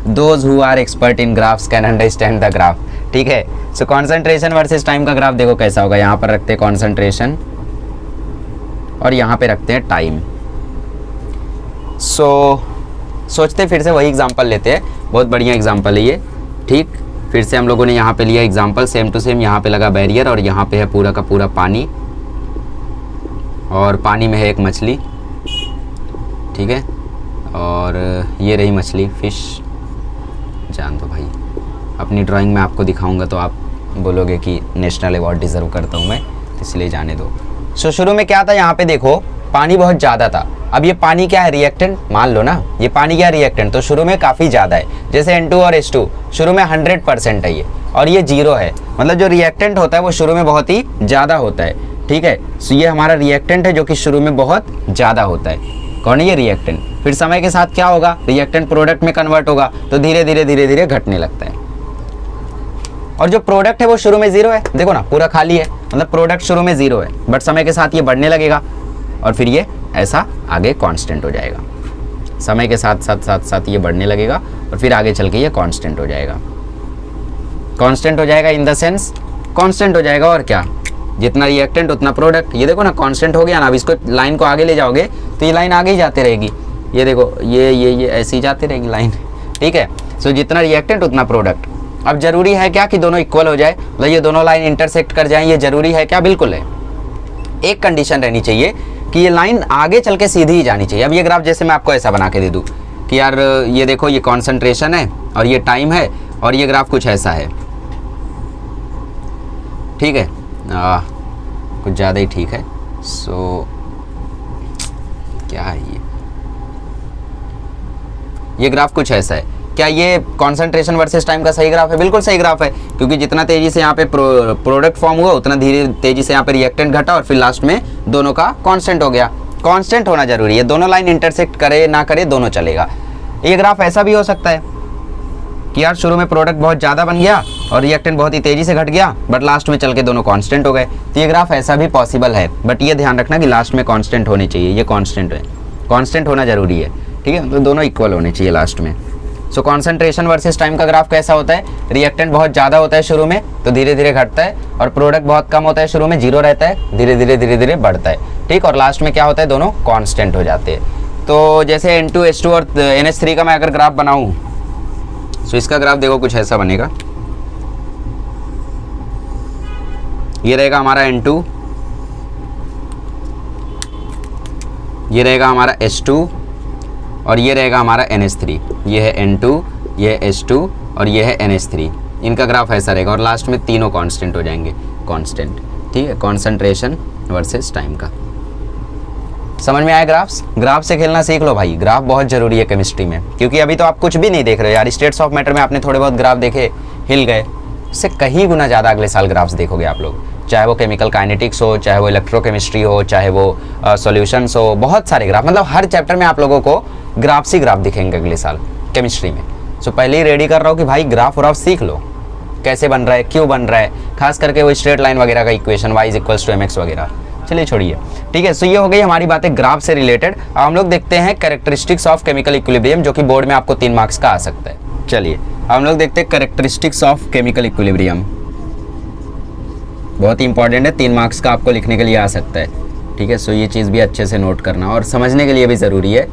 those who are expert in graphs can understand the graph, ठीक है। सो कॉन्सेंट्रेशन वर्सेस टाइम का ग्राफ देखो कैसा होगा। यहाँ पर रखते हैं कॉन्सेंट्रेशन और यहाँ पे रखते हैं टाइम। सोचते फिर से वही एग्जांपल लेते हैं, बहुत बढ़िया एग्जांपल है ये, ठीक। फिर से हम लोगों ने यहाँ पे लिया एग्जांपल सेम टू सेम। यहाँ पे लगा बैरियर और यहाँ पे है पूरा का पूरा पानी और पानी में है एक मछली, ठीक है। और ये रही मछली, फिश। जान दो भाई, अपनी ड्राइंग में आपको दिखाऊंगा तो आप बोलोगे कि नेशनल अवार्ड डिजर्व करता हूँ मैं, इसलिए जाने दो। सो शुरू में क्या था, यहाँ पे देखो पानी बहुत ज़्यादा था। अब ये पानी क्या है, रिएक्टेंट मान लो ना, ये पानी क्या है, रिएक्टेंट। तो शुरू में काफ़ी ज़्यादा है, जैसे N2 और H2 शुरू में 100% है ये, और ये 0 है। मतलब जो रिएक्टेंट होता है वो शुरू में बहुत ही ज़्यादा होता है, ठीक है। सो ये हमारा रिएक्टेंट है जो कि शुरू में बहुत ज़्यादा होता है। कौन है ये, रिएक्टेंट। फिर समय के साथ क्या होगा, रिएक्टेंट प्रोडक्ट में कन्वर्ट होगा, तो धीरे धीरे धीरे धीरे घटने लगता है। और जो प्रोडक्ट है वो शुरू में 0 है, देखो ना पूरा खाली है, मतलब प्रोडक्ट शुरू में 0 है, बट समय के साथ ये बढ़ने लगेगा और फिर ये ऐसा आगे कांस्टेंट हो जाएगा। समय के साथ साथ साथ साथ ये बढ़ने लगेगा और फिर आगे चल के ये कांस्टेंट हो जाएगा। कांस्टेंट हो जाएगा इन द सेंस कांस्टेंट हो जाएगा, और क्या, जितना रिएक्टेंट उतना प्रोडक्ट। ये देखो ना कांस्टेंट हो गया ना। अब इसको लाइन को आगे ले जाओगे तो ये लाइन आगे ही जाते रहेगी, ये देखो ये ऐसी जाती रहेगी लाइन, ठीक है। सो जितना रिएक्टेंट उतना प्रोडक्ट। अब जरूरी है क्या कि दोनों इक्वल हो जाए, मतलब ये दोनों लाइन इंटरसेक्ट कर जाएं, ये जरूरी है क्या, बिल्कुल है। एक कंडीशन रहनी चाहिए कि ये लाइन आगे चल के सीधी ही जानी चाहिए। अब ये ग्राफ जैसे मैं आपको ऐसा बना के दे दूँ, कि यार ये देखो ये कॉन्सेंट्रेशन है और ये टाइम है और ये ग्राफ कुछ ऐसा है, ठीक है, कुछ ज़्यादा ही ठीक है। सो क्या है ये ग्राफ कुछ ऐसा है। क्या ये कॉन्सेंट्रेशन वर्सेस टाइम का सही ग्राफ है? बिल्कुल सही ग्राफ है, क्योंकि जितना तेजी से यहाँ पे प्रोडक्ट फॉर्म हुआ उतना धीरे तेजी से यहाँ पे रिएक्टेंट घटा और फिर लास्ट में दोनों का कांस्टेंट हो गया। कांस्टेंट होना जरूरी है, दोनों लाइन इंटरसेक्ट करे ना करे दोनों चलेगा। ये ग्राफ ऐसा भी हो सकता है कि यार शुरू में प्रोडक्ट बहुत ज़्यादा बन गया और रिएक्टेंट बहुत ही तेज़ी से घट गया, बट लास्ट में चल के दोनों कांस्टेंट हो गए। तो ये ग्राफ ऐसा भी पॉसिबल है, बट ये ध्यान रखना कि लास्ट में कांस्टेंट होनी चाहिए, ये कांस्टेंट है, कांस्टेंट होना जरूरी है, ठीक है, तो दोनों इक्वल होने चाहिए लास्ट में। सो कॉन्सेंट्रेशन वर्सेस टाइम का ग्राफ कैसा होता है? रिएक्टेंट बहुत ज़्यादा होता है शुरू में तो धीरे धीरे घटता है, और प्रोडक्ट बहुत कम होता है शुरू में, जीरो रहता है, धीरे धीरे बढ़ता है, ठीक, और लास्ट में क्या होता है? दोनों कांस्टेंट हो जाते हैं। तो जैसे N2 H2 और NH3 का मैं अगर ग्राफ बनाऊं, सो इसका ग्राफ देखो कुछ ऐसा बनेगा। ये रहेगा हमारा N2, ये रहेगा हमारा H2 और ये रहेगा हमारा NH3। ये है N2, ये है H2 और ये है NH3। इनका ग्राफ ऐसा रहेगा और लास्ट में तीनों कांस्टेंट हो जाएंगे, कांस्टेंट, ठीक है, कॉन्सेंट्रेशन वर्सेस टाइम का। समझ में आया ग्राफ्स? ग्राफ से खेलना सीख लो भाई, ग्राफ बहुत ज़रूरी है केमिस्ट्री में, क्योंकि अभी तो आप कुछ भी नहीं देख रहे हो यार। स्टेट्स ऑफ मैटर में आपने थोड़े बहुत ग्राफ देखे, हिल गए, इससे कहीं गुना ज़्यादा अगले साल ग्राफ्स देखोगे आप लोग, चाहे वो केमिकल काइनेटिक्स हो, चाहे वो इलेक्ट्रोकेमिस्ट्री हो, चाहे वो सॉल्यूशंस हो, बहुत सारे ग्राफ, मतलब हर चैप्टर में आप लोगों को ग्राफ्स ही ग्राफ दिखेंगे अगले साल केमिस्ट्री में। सो पहले ही रेडी कर रहा हूँ कि भाई ग्राफ व्राफ सीख लो, कैसे बन रहा है, क्यों बन रहा है, खास करके वो स्ट्रेट लाइन वगैरह का इक्वेशन y = mx वगैरह। चलिए छोड़िए, ठीक है। सो ये हो गई हमारी बातें ग्राफ से रिलेटेड। अब हम लोग देखते हैं कैरेक्टरिस्टिक्स ऑफ केमिकल इक्विलिब्रियम, जो कि बोर्ड में आपको 3 मार्क्स का आ सकता है। चलिए हम लोग देखते हैं कैरेक्टरिस्टिक्स ऑफ केमिकल इक्विलिब्रियम, बहुत ही इंपॉर्टेंट है, 3 मार्क्स का आपको लिखने के लिए आ सकता है, ठीक है। सो ये चीज़ भी अच्छे से नोट करना, और समझने के लिए भी ज़रूरी है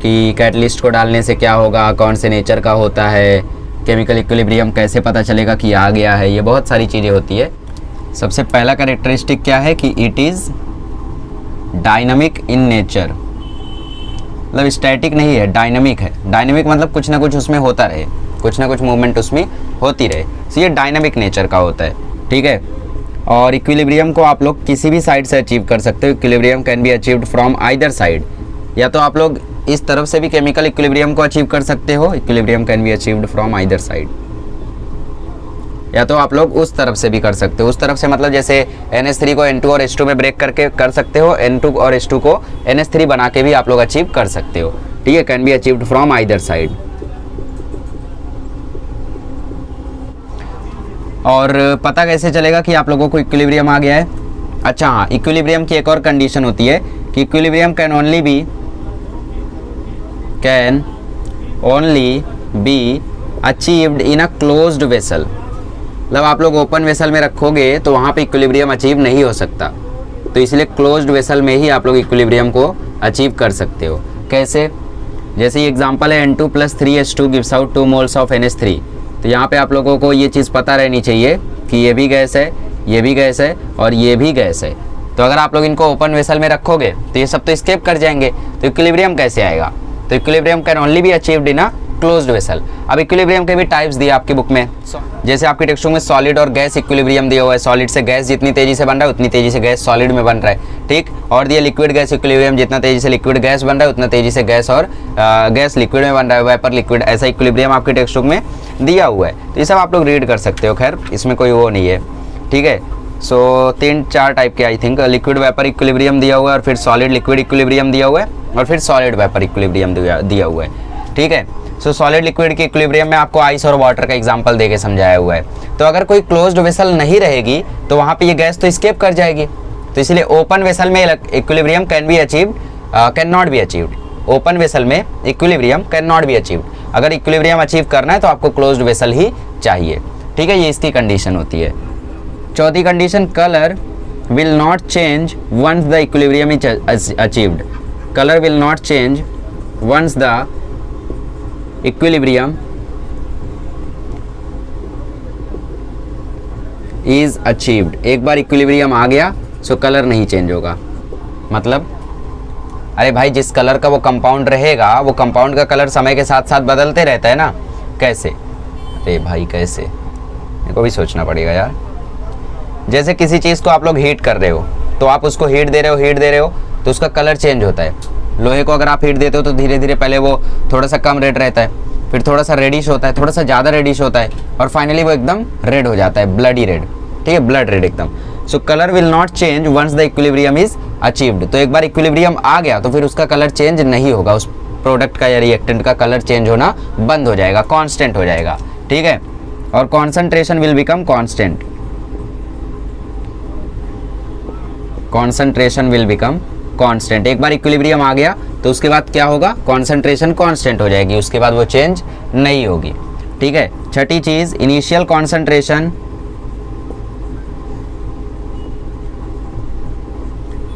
कि कैटलिस्ट को डालने से क्या होगा, कौन से नेचर का होता है, केमिकल इक्विलिब्रियम कैसे पता चलेगा कि आ गया है, ये बहुत सारी चीज़ें होती है। सबसे पहला कैरेक्टरिस्टिक क्या है कि it is dynamic in nature, मतलब स्टैटिक नहीं है, डायनामिक है। डायनामिक मतलब कुछ ना कुछ उसमें होता रहे, कुछ ना कुछ मूवमेंट उसमें होती रहे, तो ये डायनामिक नेचर का होता है, ठीक है। और इक्विलिब्रियम को आप लोग किसी भी साइड से अचीव कर सकते हो। Equilibrium can be achieved from either side, या तो आप लोग इस तरफ से भी केमिकल इक्विलिब्रियम को अचीव कर सकते हो, equilibrium can be achieved from either side, या तो आप लोग उस तरफ से भी कर सकते हो। उस तरफ से मतलब जैसे NH3 को N2 और H2 में ब्रेक करके कर सकते हो, N2 और H2 को NH3 बना के भी आप लोग अचीव कर सकते हो, ठीक है, can be achieved from either side. और पता कैसे चलेगा कि आप लोगों को इक्विलिब्रियम आ गया है? अच्छा हाँ, इक्विलिब्रियम की एक और कंडीशन होती है कि equilibrium can only be achieved in a closed vessel, मतलब आप लोग ओपन वेसल में रखोगे तो वहाँ पे इक्विलिब्रियम अचीव नहीं हो सकता, तो इसलिए क्लोज्ड वेसल में ही आप लोग इक्विलिब्रियम को अचीव कर सकते हो। कैसे? जैसे ये एग्जांपल है N2 + 3H2 gives out 2 moles of NH3, तो यहाँ पे आप लोगों को ये चीज़ पता रहनी चाहिए कि ये भी गैस है, ये भी गैस है और ये भी गैस है। तो अगर आप लोग इनको ओपन वेसल में रखोगे तो ये सब तो एस्केप कर जाएंगे, तो इक्विलिब्रियम कैसे आएगा? तो equilibrium can only be achieved in a closed vessel. अब इक्विलिब्रियम के भी टाइप्स दिए आपकी बुक में, जैसे आपकी टेक्स्ट बुक में सॉलिड और गैस इक्विलिब्रियम दिया हुआ है, सॉलिड से गैस जितनी तेजी से बन रहा है उतनी तेजी से गैस सॉलिड में बन रहा है, ठीक। और दिया लिक्विड गैस इक्विलिब्रियम, जितना तेजी से लिक्विड गैस बन रहा है उतना तेजी से गैस और गैस लिक्विड में बन रहा है, वेपर लिक्विड, ऐसा इक्विलिब्रियम आपकी टेक्स्ट बुक में दिया हुआ है। तो ये सब आप लोग रीड कर सकते हो, खैर इसमें कोई वो नहीं है, ठीक है। सो 3-4 टाइप के I think liquid vapour equilibrium दिया हुआ है, और फिर सॉलिड लिक्विड इक्विलिब्रियम दिया हुआ है, और फिर सॉलिड वेपर इक्विलिब्रियम दिया हुआ है, ठीक है। सो सॉलिड लिक्विड के इक्विलिब्रियम में आपको आइस और वाटर का एग्जांपल देके समझाया हुआ है। तो अगर कोई क्लोज्ड वेसल नहीं रहेगी तो वहाँ पे ये गैस तो एस्केप कर जाएगी, तो इसलिए ओपन वेसल में equilibrium can not be achieved. Open vessel में equilibrium can not be achieved. अगर इक्विलिब्रियम अचीव करना है तो आपको क्लोज्ड वेसल ही चाहिए, ठीक है, ये इसकी कंडीशन होती है। चौथी condition, colour will not change once the equilibrium is achieved. Colour will not change once the equilibrium is achieved. एक बार इक्विलिब्रियम आ गया सो कलर नहीं चेंज होगा, मतलब अरे भाई जिस कलर का वो कंपाउंड रहेगा वो कंपाउंड का कलर समय के साथ साथ बदलते रहता है ना। कैसे? अरे भाई कैसे, मेरे को भी सोचना पड़ेगा यार। जैसे किसी चीज़ को आप लोग हीट कर रहे हो तो आप उसको हीट दे रहे हो तो उसका कलर चेंज होता है। लोहे को अगर आप हीट देते हो तो धीरे धीरे पहले वो थोड़ा सा कम रेड रहता है, फिर थोड़ा सा रेडिश होता है, थोड़ा सा ज़्यादा रेडिश होता है और फाइनली वो एकदम रेड हो जाता है, ब्लडी रेड। ठीक है, ब्लड रेड एकदम। So colour will not change once the equilibrium is achieved. तो एक बार इक्विलिब्रियम आ गया तो फिर उसका कलर चेंज नहीं होगा, उस प्रोडक्ट का या रिएक्टेंट का कलर चेंज होना बंद हो जाएगा, कांस्टेंट हो जाएगा। ठीक है, और concentration will become constant, concentration will become constant. एक बार इक्विलिब्रियम आ गया तो उसके बाद क्या होगा, कॉन्सेंट्रेशन कांस्टेंट हो जाएगी, उसके बाद वो चेंज नहीं होगी। ठीक है, छठी चीज, initial concentration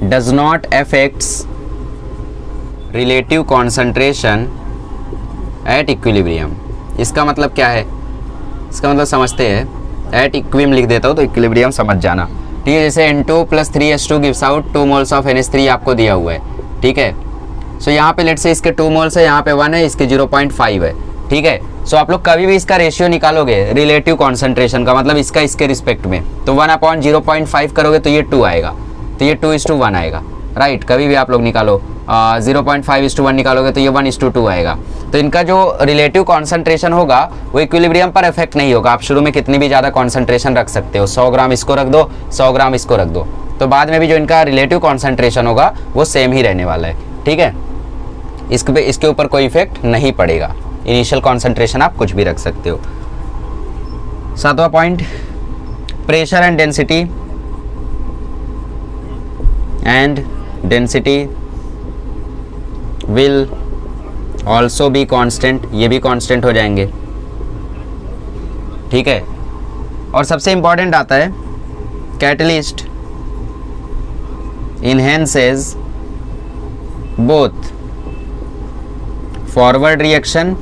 does not affects relative concentration at equilibrium. इसका मतलब क्या है, इसका मतलब समझते हैं, एट इक्विम लिख देता हूँ तो इक्विलिब्रियम समझ जाना। ठीक है, जैसे N2 + 3H2 gives out 2 moles of NH3 आपको दिया हुआ है। ठीक है, सो यहाँ पे लेट से इसके 2 मोल्स है, यहाँ पे 1 है, इसके 0.5 है। ठीक है, सो आप लोग कभी भी इसका रेशियो निकालोगे रिलेटिव कॉन्सेंट्रेशन का, मतलब इसका इसके रिस्पेक्ट में, तो 1/0.5 करोगे तो ये 2 आएगा, तो ये 2:1 आएगा। राइट, कभी भी आप लोग निकालो 0.5:1 निकालोगे तो ये 1:2 आएगा। तो इनका जो रिलेटिव कॉन्सेंट्रेशन होगा वो इक्विलिब्रियम पर इफेक्ट नहीं होगा। आप शुरू में कितनी भी ज़्यादा कॉन्सेंट्रेशन रख सकते हो, 100 ग्राम इसको रख दो, 100 ग्राम इसको रख दो, तो बाद में भी जो इनका रिलेटिव कॉन्सेंट्रेशन होगा वो सेम ही रहने वाला है। ठीक है, इसके ऊपर कोई इफेक्ट नहीं पड़ेगा। इनिशियल कॉन्सेंट्रेशन आप कुछ भी रख सकते हो। 7वां point, pressure and density will also be constant, ये भी कांस्टेंट हो जाएंगे। ठीक है, और सबसे इंपॉर्टेंट आता है catalyst enhances both forward reaction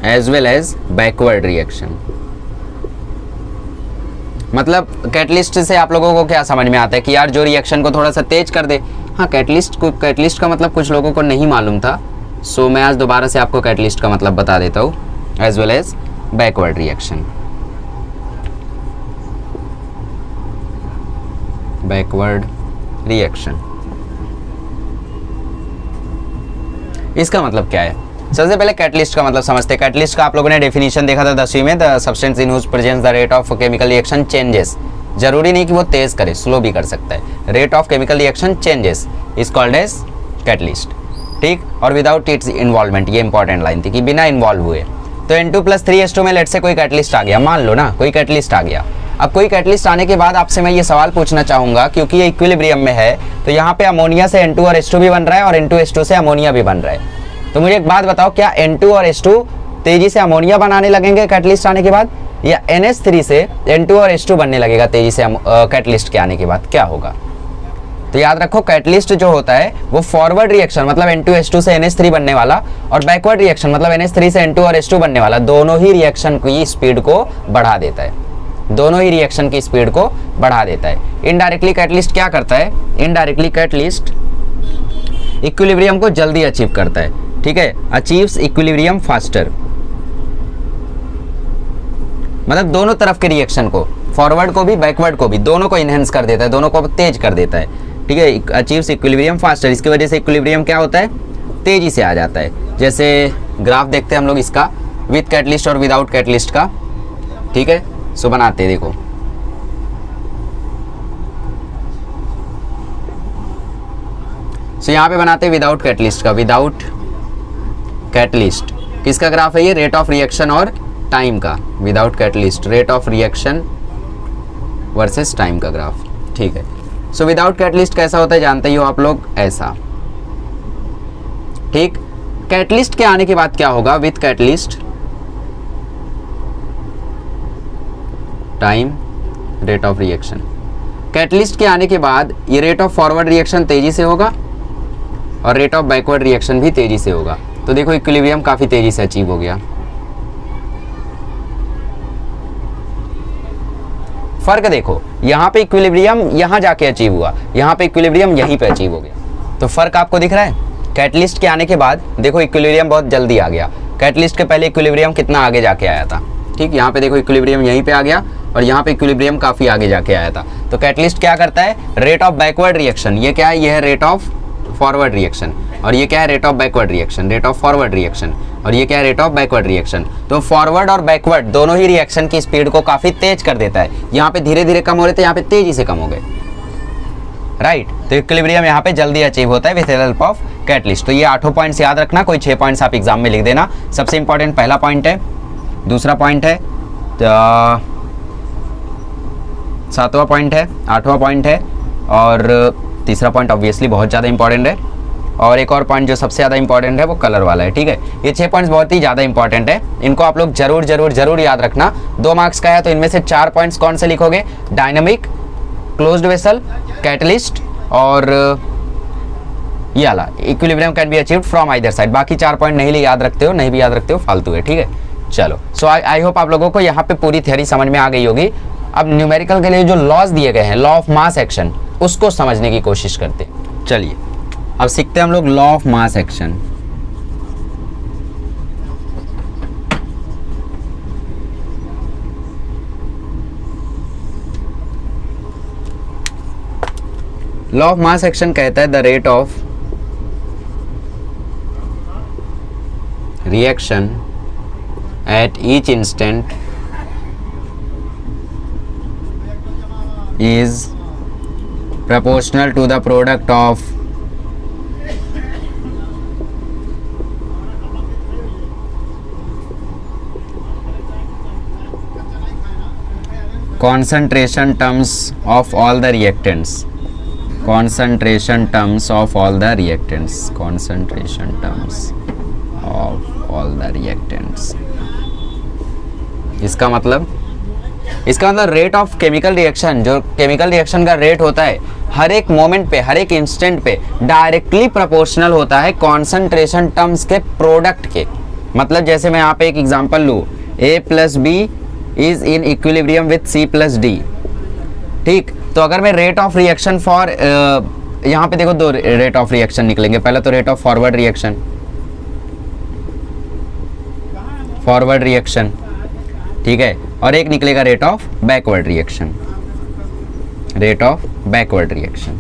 as well as backward reaction. मतलब कैटलिस्ट से आप लोगों को क्या समझ में आता है कि यार जो रिएक्शन को थोड़ा सा तेज कर दे। हाँ, कैटलिस्ट का मतलब कुछ लोगों को नहीं मालूम था, सो मैं आज दोबारा से आपको कैटलिस्ट का मतलब बता देता हूँ, as well as backward reaction. Backward reaction इसका मतलब क्या है? सबसे पहले कैटलिस्ट का मतलब समझते हैं। कैटलिस्ट का आप लोगों ने डेफिनेशन देखा था 10वीं में, the substance in whose presence the rate of chemical reaction changes. जरूरी नहीं कि वो तेज करे, स्लो भी कर सकता है। Rate of chemical reaction changes is called as catalyst. ठीक, और विदाउट इट्स इन्वॉल्वमेंट, ये इंपॉर्टेंट लाइन थी कि बिना इन्वॉल्व हुए। तो N2 + 3H2 में लेट से कोई कैटलिस्ट आ गया, मान लो ना कोई कैटलिस्ट आ गया। अब कोई कैटलिस्ट आने के बाद आपसे मैं ये सवाल पूछना चाहूंगा, क्योंकि ये इक्विलिब्रियम में है तो यहाँ पे अमोनिया से N2 और H2 भी बन रहा है और N2H2 से अमोनिया भी बन रहा है। तो मुझे एक बात बताओ, क्या N2 और H2 तेजी से अमोनिया बनाने लगेंगे कैटलिस्ट आने के बाद, या NH3 से N2 और H2 बनने लगेगा तेजी से कैटलिस्ट के आने के बाद? क्या होगा? तो याद रखो, कैटलिस्ट जो होता है वो फॉरवर्ड रिएक्शन मतलब N2H2 से NH3 बनने वाला, और बैकवर्ड रिएक्शन मतलब NH3 से N2 और H2 बनने वाला, दोनों ही रिएक्शन की स्पीड को बढ़ा देता है। दोनों ही रिएक्शन की स्पीड को बढ़ा देता है। इनडायरेक्टली कैटलिस्ट क्या करता है? इनडायरेक्टली कैटलिस्ट इक्विलिब्रियम को जल्दी अचीव करता है। ठीक है, अचीव्स इक्विलिब्रियम फास्टर, मतलब दोनों तरफ के रिएक्शन को, फॉरवर्ड को भी बैकवर्ड को भी, दोनों को इनहेंस कर देता है, दोनों को तेज कर देता है। ठीक है, अचीव्स इक्विलिब्रियम फास्टर, इसकी वजह से इक्विलिब्रियम क्या होता है? तेजी से आ जाता है। जैसे ग्राफ देखते हैं हम लोग इसका, विद कैटलिस्ट और विदाउट कैटलिस्ट का। ठीक है, सो बनाते हैं, देखो सो यहाँ पे बनाते हैं विदाउट कैटलिस्ट का। विदाउट कैटलिस्ट किसका ग्राफ है ये? रेट ऑफ रिएक्शन और टाइम का। Without catalyst rate of reaction versus time का ग्राफ। ठीक है, सो विदाउट कैटलिस्ट कैसा होता है जानते ही हो आप लोग, ऐसा। ठीक, कैटलिस्ट के आने के बाद क्या होगा? With catalyst time rate of reaction. Catalyst के आने के बाद ये रेट ऑफ फॉरवर्ड रिएक्शन तेजी से होगा और रेट ऑफ बैकवर्ड रिएक्शन भी तेजी से होगा। तो देखो इक्विलिब्रियम काफी तेजी से अचीव हो गया। फर्क देखो, यहाँ पे इक्विलिब्रियम यहाँ जाके अचीव हुआ, यहाँ पे इक्विलिब्रियम यहीं पे अचीव हो गया। तो फर्क आपको दिख रहा है। कैटलिस्ट के आने के बाद देखो इक्विलिब्रियम बहुत जल्दी आ गया, कैटलिस्ट के पहले इक्विलिब्रियम कितना आगे जाके आया था। ठीक, यहाँ पे देखो इक्विलिब्रियम यहीं पे आ गया और यहाँ पे इक्विलिब्रियम काफ़ी आगे जाके आया था। तो कैटलिस्ट क्या करता है, रेट ऑफ बैकवर्ड रिएक्शन, ये क्या है, ये है रेट ऑफ फॉरवर्ड रिएक्शन, और ये क्या है, rate of backward reaction, rate of forward reaction, और ये क्या है, रेट ऑफ बैकवर्ड रिएक्शन। तो फॉरवर्ड और बैकवर्ड दोनों ही रिएक्शन की स्पीड को काफ़ी तेज कर देता है। यहाँ पे धीरे धीरे कम हो रहे थे, यहाँ पे तेजी से कम हो गए, राइट। तो इक्विलिब्रियम यहाँ पे जल्दी अचीव होता है विद हेल्प ऑफ कैटलिस्ट। तो ये 8 पॉइंट्स याद रखना, कोई 6 पॉइंट्स आप एग्जाम में लिख देना। सबसे इंपॉर्टेंट पहला पॉइंट है, दूसरा पॉइंट है, 7वां पॉइंट है, 8वां पॉइंट है, और तीसरा पॉइंट ऑब्वियसली बहुत ज़्यादा इंपॉर्टेंट है, और एक और पॉइंट जो सबसे ज़्यादा इंपॉर्टेंट है वो कलर वाला है। ठीक है, ये 6 पॉइंट्स बहुत ही ज़्यादा इंपॉर्टेंट है, इनको आप लोग जरूर जरूर जरूर याद रखना। 2 मार्क्स का है तो इनमें से 4 पॉइंट्स कौन से लिखोगे, डायनामिक, क्लोज्ड वेसल, कैटलिस्ट और ये वाला equilibrium can be achieved from either side. बाकी 4 पॉइंट नहीं याद रखते हो, नहीं भी याद रखते हो, फालतू है। ठीक है, चलो, सो आई होप आप लोगों को यहाँ पे पूरी थ्योरी समझ में आ गई होगी। अब न्यूमेरिकल के लिए जो लॉज दिए गए हैं, लॉ ऑफ मास एक्शन, उसको समझने की कोशिश करते हैं। चलिए अब सीखते हैं हम लोग law of mass action. Law of mass action कहता है the rate of reaction at each instant is proportional to the product of concentration terms of all the reactants, concentration terms of all the reactants, concentration terms of all the reactants। इसका मतलब rate of chemical reaction, जो chemical reaction का rate होता है हर एक moment पे, हर एक instant पे डायरेक्टली प्रोपोर्शनल होता है कॉन्सेंट्रेशन टर्म्स के प्रोडक्ट के। मतलब जैसे मैं यहाँ पे एक एग्जांपल लूँ, A + B is in equilibrium with C + D। ठीक, तो अगर मैं रेट ऑफ रिएक्शन फॉर, यहाँ पे देखो 2 रेट ऑफ रिएक्शन निकलेंगे। पहला तो rate of forward reaction, forward reaction, ठीक है, और एक निकलेगा rate of backward reaction, rate of backward reaction.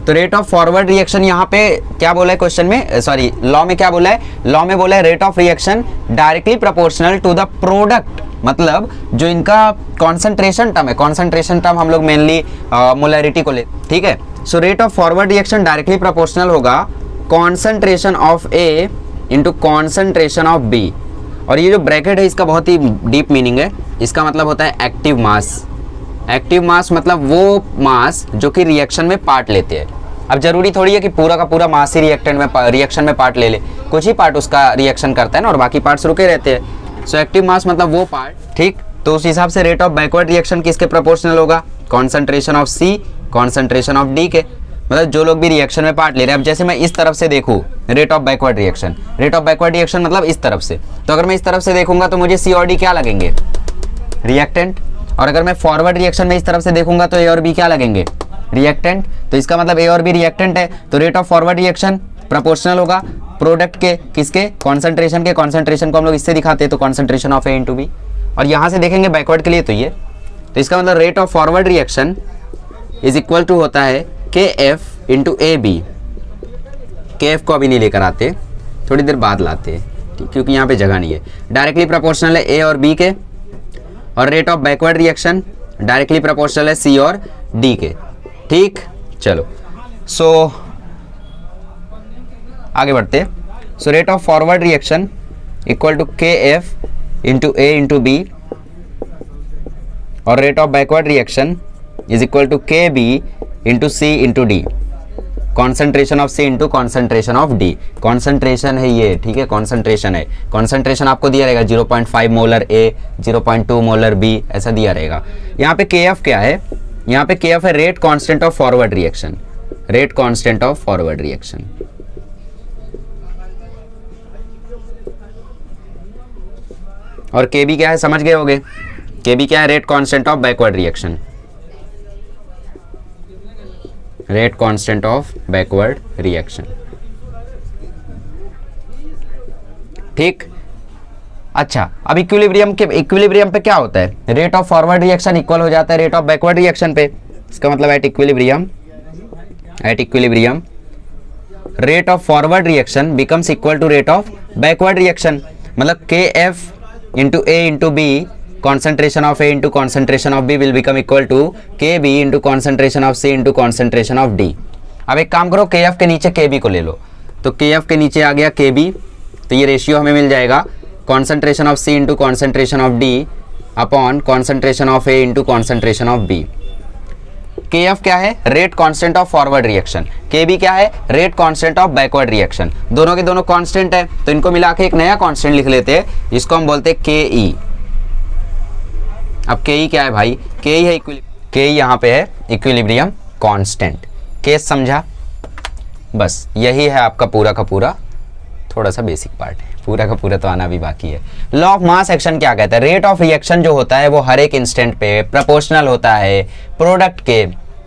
तो रेट ऑफ फॉरवर्ड रिएक्शन यहाँ पे क्या बोला है क्वेश्चन में, सॉरी लॉ में क्या बोला है, लॉ में बोला है rate of reaction directly proportional to the product. मतलब जो इनका कॉन्सेंट्रेशन टर्म है, कॉन्सेंट्रेशन टर्म हम लोग मेनली मोलैरिटी को ले, ठीक है। So rate of forward reaction directly proportional होगा concentration of A into concentration of B. और ये जो ब्रैकेट है इसका बहुत ही डीप मीनिंग है। इसका मतलब होता है एक्टिव मास। एक्टिव मास मतलब वो मास जो कि रिएक्शन में पार्ट लेते हैं। अब जरूरी थोड़ी है कि पूरा का पूरा मास ही रिएक्शन में पार्ट ले ले, कुछ ही पार्ट उसका रिएक्शन करता है ना, और बाकी पार्ट्स रुके रहते हैं। सो एक्टिव मास मतलब वो पार्ट, ठीक। तो उस हिसाब से रेट ऑफ बैकवर्ड रिएक्शन किसके प्रोपोर्शनल होगा, concentration of C concentration of D के। मतलब जो लोग भी रिएक्शन में पार्ट ले रहे हैं। अब जैसे मैं इस तरफ से देखूँ rate of backward reaction, rate of backward reaction मतलब इस तरफ से, तो अगर मैं इस तरफ से देखूंगा तो मुझे सी और डी क्या लगेंगे, रिएक्टेंट। और अगर मैं फॉरवर्ड रिएक्शन में इस तरफ से देखूंगा तो ए और बी क्या लगेंगे, रिएक्टेंट। तो इसका मतलब ए और बी रिएक्टेंट है, तो rate of forward reaction proportional होगा प्रोडक्ट के, किसके, कॉन्सेंट्रेशन के। कॉन्सेंट्रेशन को हम लोग इससे दिखाते हैं, तो concentration of A into B. और यहाँ से देखेंगे बैकवर्ड के लिए तो ये, तो इसका मतलब rate of forward reaction is equal to होता है k F into a b. K f को अभी नहीं लेकर आते, थोड़ी देर बाद लाते हैं, ठीक, क्योंकि यहाँ पे जगह नहीं है। डायरेक्टली प्रोपोर्शनल है ए और बी के, और rate of backward reaction directly proportional है सी और डी के, ठीक। चलो सो आगे बढ़ते। So rate of forward reaction equal to K F into A into B, और rate of backward reaction is equal to K B into C into D, concentration of C into concentration of D. Concentration है ये, ठीक है, concentration है। Concentration आपको दिया रहेगा 0.5 molar ए, 0.2 molar B, ऐसा दिया रहेगा। यहाँ पे के एफ क्या है, यहाँ पे के एफ है rate constant of forward reaction, rate constant of forward reaction. और के बी क्या है, समझ गए होगे, के बी क्या है, rate constant of backward reaction. Rate constant of backward reaction. ठीक, अच्छा अब इक्विलिब्रियम पे क्या होता है, rate of forward reaction equal हो जाता है रेट ऑफ बैकवर्ड रिएक्शन पे। इसका मतलब at equilibrium rate of forward reaction becomes equal to rate of backward reaction. मतलब K F into A into B, concentration of A into concentration of B will become equal to KB into concentration of C into concentration of D। अब एक काम करो, KF के नीचे KB को ले लो, तो KF के नीचे आ गया KB, तो ये रेशियो हमें मिल जाएगा concentration of C into concentration of D upon concentration of A into concentration of B। KF क्या है, rate constant of forward reaction, KB क्या है, rate constant of backward reaction. दोनों के दोनों कांस्टेंट है, तो इनको मिला के एक नया कांस्टेंट लिख लेते हैं, जिसको हम बोलते हैं KE। अब KE क्या है भाई, KE है KE यहाँ पे है इक्विलिब्रियम कांस्टेंट। केस समझा, बस यही है आपका पूरा का पूरा, थोड़ा सा बेसिक पार्ट है, पूरा का पूरा तो आना भी बाकी है। लॉ ऑफ मास एक्शन क्या कहता है, रेट ऑफ रिएक्शन जो होता है वो हर एक इंस्टेंट पे प्रोपोर्शनल होता है प्रोडक्ट के,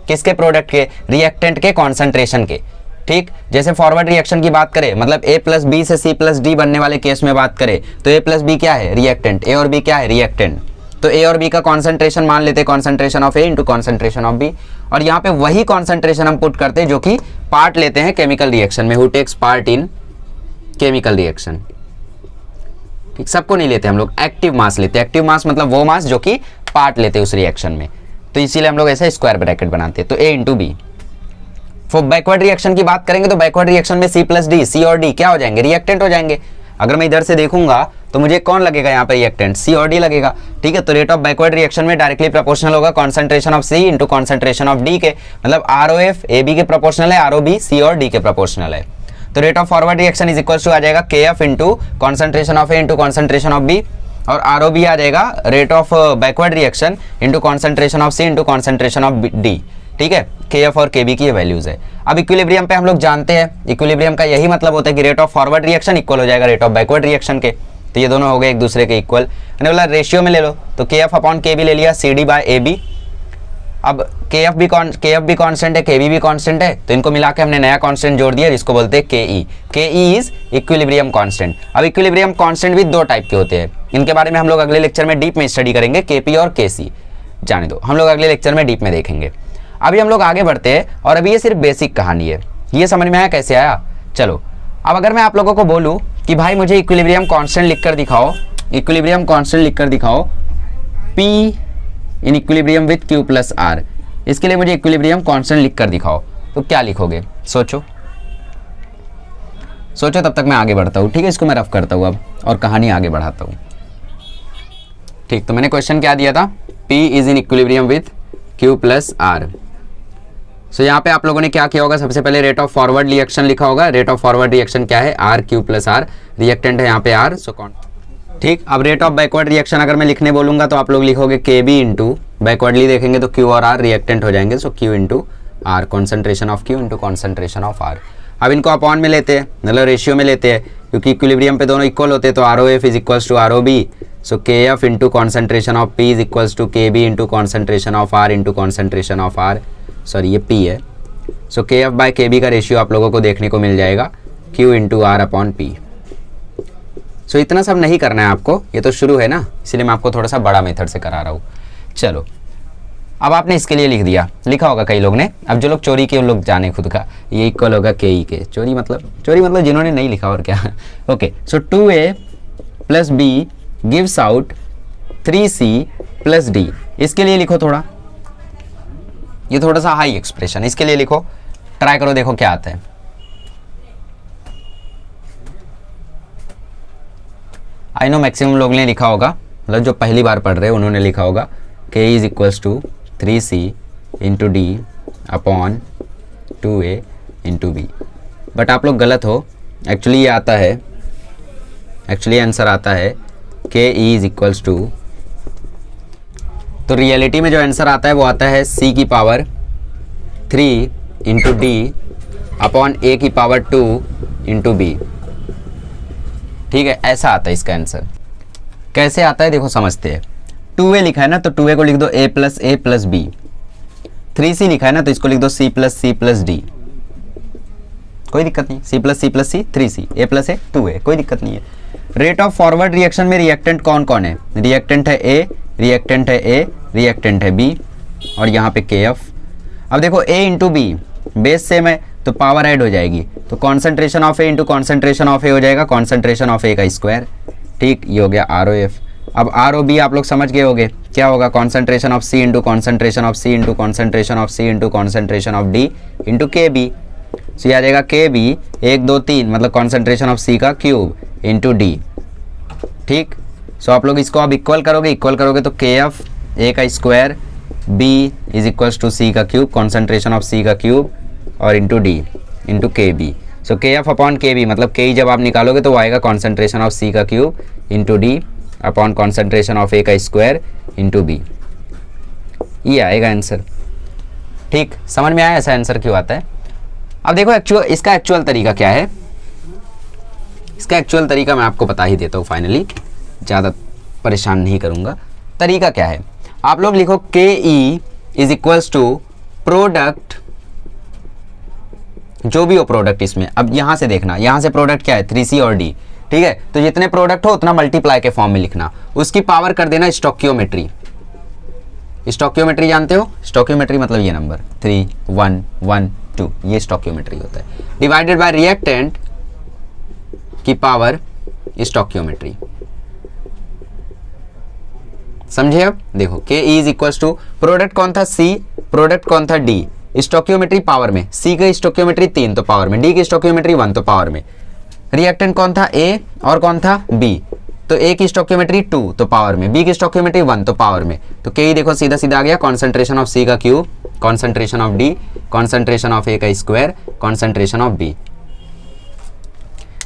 किसके प्रोडक्ट के, रिएक्टेंट के कॉन्सेंट्रेशन के। ठीक, जैसे फॉरवर्ड रिएक्शन की बात करें, मतलब A प्लस बी से C प्लस डी बनने वाले केस में बात करें, तो A प्लस बी क्या है, रिएक्टेंट, A और B क्या है, रिएक्टेंट। तो A और B का कॉन्सेंट्रेशन मान लेते हैं concentration of A into concentration of B, और यहाँ पे वही कॉन्सेंट्रेशन हम पुट करते हैं जो कि पार्ट लेते हैं केमिकल रिएक्शन में, who takes part in chemical reaction. ठीक, सबको नहीं लेते हम लोग, एक्टिव मास लेते हैं। एक्टिव मास मतलब वो मास जो कि पार्ट लेते हैं उस रिएक्शन में, तो इसीलिए हम लोग ऐसे स्क्वायर ब्रैकेट बनाते हैं। तो A into B. For backward reaction की बात करेंगे तो बैकवर्ड रिएक्शन में C प्लस डी, C और D क्या हो जाएंगे, रिएक्टेंट हो जाएंगे। अगर मैं इधर से देखूंगा तो मुझे कौन लगेगा यहाँ पे रिएक्टेंट, C और D लगेगा। ठीक है, तो रेट ऑफ बैकवर्ड रिएक्शन में डायरेक्टली प्रोपोर्शनल होगा concentration of C into concentration of D के, मतलब ROF AB के प्रोपोर्शनल है, ROB C और D के प्रोपोर्शनल है। तो rate of forward reaction is equal to आ जाएगा KF into concentration of A into concentration of B, और ROB आ जाएगा rate of backward reaction into concentration of C into concentration of D। ठीक है, KF और KB की ये वैल्यूज है। अब इक्विलिब्रियम पे हम लोग जानते हैं, इक्विलिब्रियम का यही मतलब होता है कि rate of forward reaction equal हो जाएगा रेट ऑफ बैकवर्ड रिएक्शन के, तो ये दोनों हो गए एक दूसरे के इक्वल। बोला रेशियो में ले लो, तो KF अपॉन KB ले लिया, CD बाय AB। अब KF भी कांस्टेंट है, KB भी कांस्टेंट है, तो इनको मिला के हमने नया कांस्टेंट जोड़ दिया जिसको बोलते हैं KE। KE is equilibrium constant. अब इक्विलिब्रियम कांस्टेंट भी दो टाइप के होते हैं, इनके बारे में हम लोग अगले लेक्चर में डीप में स्टडी करेंगे, KP और KC। जाने दो, हम लोग अगले लेक्चर में डीप में देखेंगे। अभी हम लोग आगे बढ़ते हैं, और अभी ये सिर्फ बेसिक कहानी है। ये समझ में आया कैसे आया? चलो, अब अगर मैं आप लोगों को बोलूं कि भाई मुझे इक्विलिब्रियम कांस्टेंट लिखकर दिखाओ, इक्विलिब्रियम कांस्टेंट लिखकर दिखाओ P in equilibrium with Q plus R, इसके लिए मुझे इक्विलिब्रियम कांस्टेंट लिखकर दिखाओ, तो क्या लिखोगे? सोचो सोचो, तब तक मैं आगे बढ़ता हूँ। ठीक है, इसको मैं रफ करता हूँ अब और कहानी आगे बढ़ाता हूँ। ठीक, तो मैंने क्वेश्चन क्या दिया था, P is in equilibrium with Q plus R। सो यहाँ पे आप लोगों ने क्या किया होगा, सबसे पहले रेट ऑफ फॉरवर्ड रिएक्शन लिखा होगा। रेट ऑफ फॉरवर्ड रिएक्शन क्या है, R Q plus R, reactant है यहाँ पे R, सो कौन। ठीक, अब रेट ऑफ बैकवर्ड रिएक्शन अगर मैं लिखने बोलूंगा तो आप लोग लिखोगे KB इंटू, बैकवर्डली देखेंगे तो Q और R रिएक्टेंट हो जाएंगे, सो Q into R, concentration of Q into concentration of R। अब इनको अपॉन में लेते हैं, मतलब रेशियो में लेते हैं, क्योंकि इक्विलिब्रियम पे दोनों इक्वल होते हैं, तो ROF is equals to ROB, so KF into concentration of P is equals to KB into concentration of R into concentration of R, sorry ये P है, सो KF बाय KB का ratio आप लोगों को देखने को मिल जाएगा Q into R upon P। So इतना सब नहीं करना है आपको, ये तो शुरू है ना, इसलिए मैं आपको थोड़ा सा बड़ा मेथड से करा रहा हूँ। चलो, अब आपने इसके लिए लिख दिया, लिखा होगा कई लोग ने, अब जो लोग चोरी किए उन लोग जाने खुद का, ये इक्वल होगा KE के। चोरी मतलब जिन्होंने नहीं लिखा और क्या। ओके, सो 2A plus B gives out 3C plus D, इसके लिए लिखो थोड़ा, ये थोड़ा सा हाई एक्सप्रेशन, इसके लिए लिखो, ट्राई करो, देखो क्या आता है। आई नो मैक्सिमम लोग ने लिखा होगा, मतलब जो पहली बार पढ़ रहे हैं उन्होंने लिखा होगा K is equals to 3C into D upon 2A into B, but आप लोग गलत हो। एक्चुअली ये आता है, एक्चुअली आंसर आता है K इज इक्वल्स टू, तो रियलिटी में जो आंसर आता है वो आता है C की power 3 into D upon A की पावर 2 इंटू B। ठीक है, ऐसा आता है इसका आंसर। कैसे आता है देखो समझते हैं। 2A लिखा है ना, तो 2A को लिख दो A प्लस B, 3c लिखा है ना, तो इसको लिख दो C+C+D, कोई दिक्कत नहीं। C+C+C 3c, A + A 2a, कोई दिक्कत नहीं है। रेट ऑफ फॉरवर्ड रिएक्शन में रिएक्टेंट कौन कौन है? रिएक्टेंट है A, रिएक्टेंट है A, रिएक्टेंट है B और यहाँ पे KF। अब देखो A into B, base same है तो पावर ऐड हो जाएगी, तो concentration of A into concentration of A हो जाएगा कॉन्सेंट्रेशन ऑफ A का स्क्वायर। ठीक, ये हो गया ROF। अब ROB आप लोग समझ गए होगे, क्या होगा? Concentration of C into concentration of C into concentration of C into concentration of D into KB। सो ये आ जाएगा KB 1 2 3 मतलब कॉन्सेंट्रेशन ऑफ C का क्यूब इंटू D। ठीक, सो आप लोग इसको अब इक्वल करोगे तो KF A का square B is equals to C का क्यूब, कॉन्सेंट्रेशन ऑफ C का क्यूब और into D into KB। So KF upon KB मतलब K जब आप निकालोगे तो वो आएगा कॉन्सेंट्रेशन ऑफ C का cube into D upon concentration of A का स्क्वायर इंटू B। ये आएगा आंसर। ठीक, समझ में आया ऐसा आंसर क्यों आता है? अब देखो इसका एक्चुअल तरीका क्या है। इसका एक्चुअल तरीका मैं आपको बता ही देता हूँ फाइनली, ज़्यादा परेशान नहीं करूँगा। तरीका क्या है, आप लोग लिखो KE is equals to product, जो भी हो प्रोडक्ट इसमें। अब यहाँ से देखना, यहाँ से प्रोडक्ट क्या है? 3C और D। ठीक है, तो जितने प्रोडक्ट हो उतना मल्टीप्लाई के फॉर्म में लिखना, उसकी पावर कर देना स्टोकियोमेट्री। स्टोकियोमेट्री जानते हो? स्टोकियोमेट्री मतलब ये नंबर 3 1 1 2, ये स्टोकियोमेट्री होता है, डिवाइडेड बाय रिएक्टेंट की पावर स्टोकियोमेट्री। समझे? अब देखो KE is equals to product कौन था? C, प्रोडक्ट कौन था? D। स्टोकियोमेट्री पावर में, C की स्टोकियोमेट्री 3 तो पावर में, D की स्टोकियोमेट्री 1 तो पावर में। रिएक्टेंट कौन था? A और कौन था? B। तो A की स्टोकियोमेट्री 2 तो पावर में, B की स्टोकियोमेट्री 1 तो पावर में। तो KE देखो सीधा सीधा आ गया कॉन्सेंट्रेशन ऑफ C का cube, concentration of D, concentration of A का स्क्वायर, कॉन्सेंट्रेशन ऑफ B।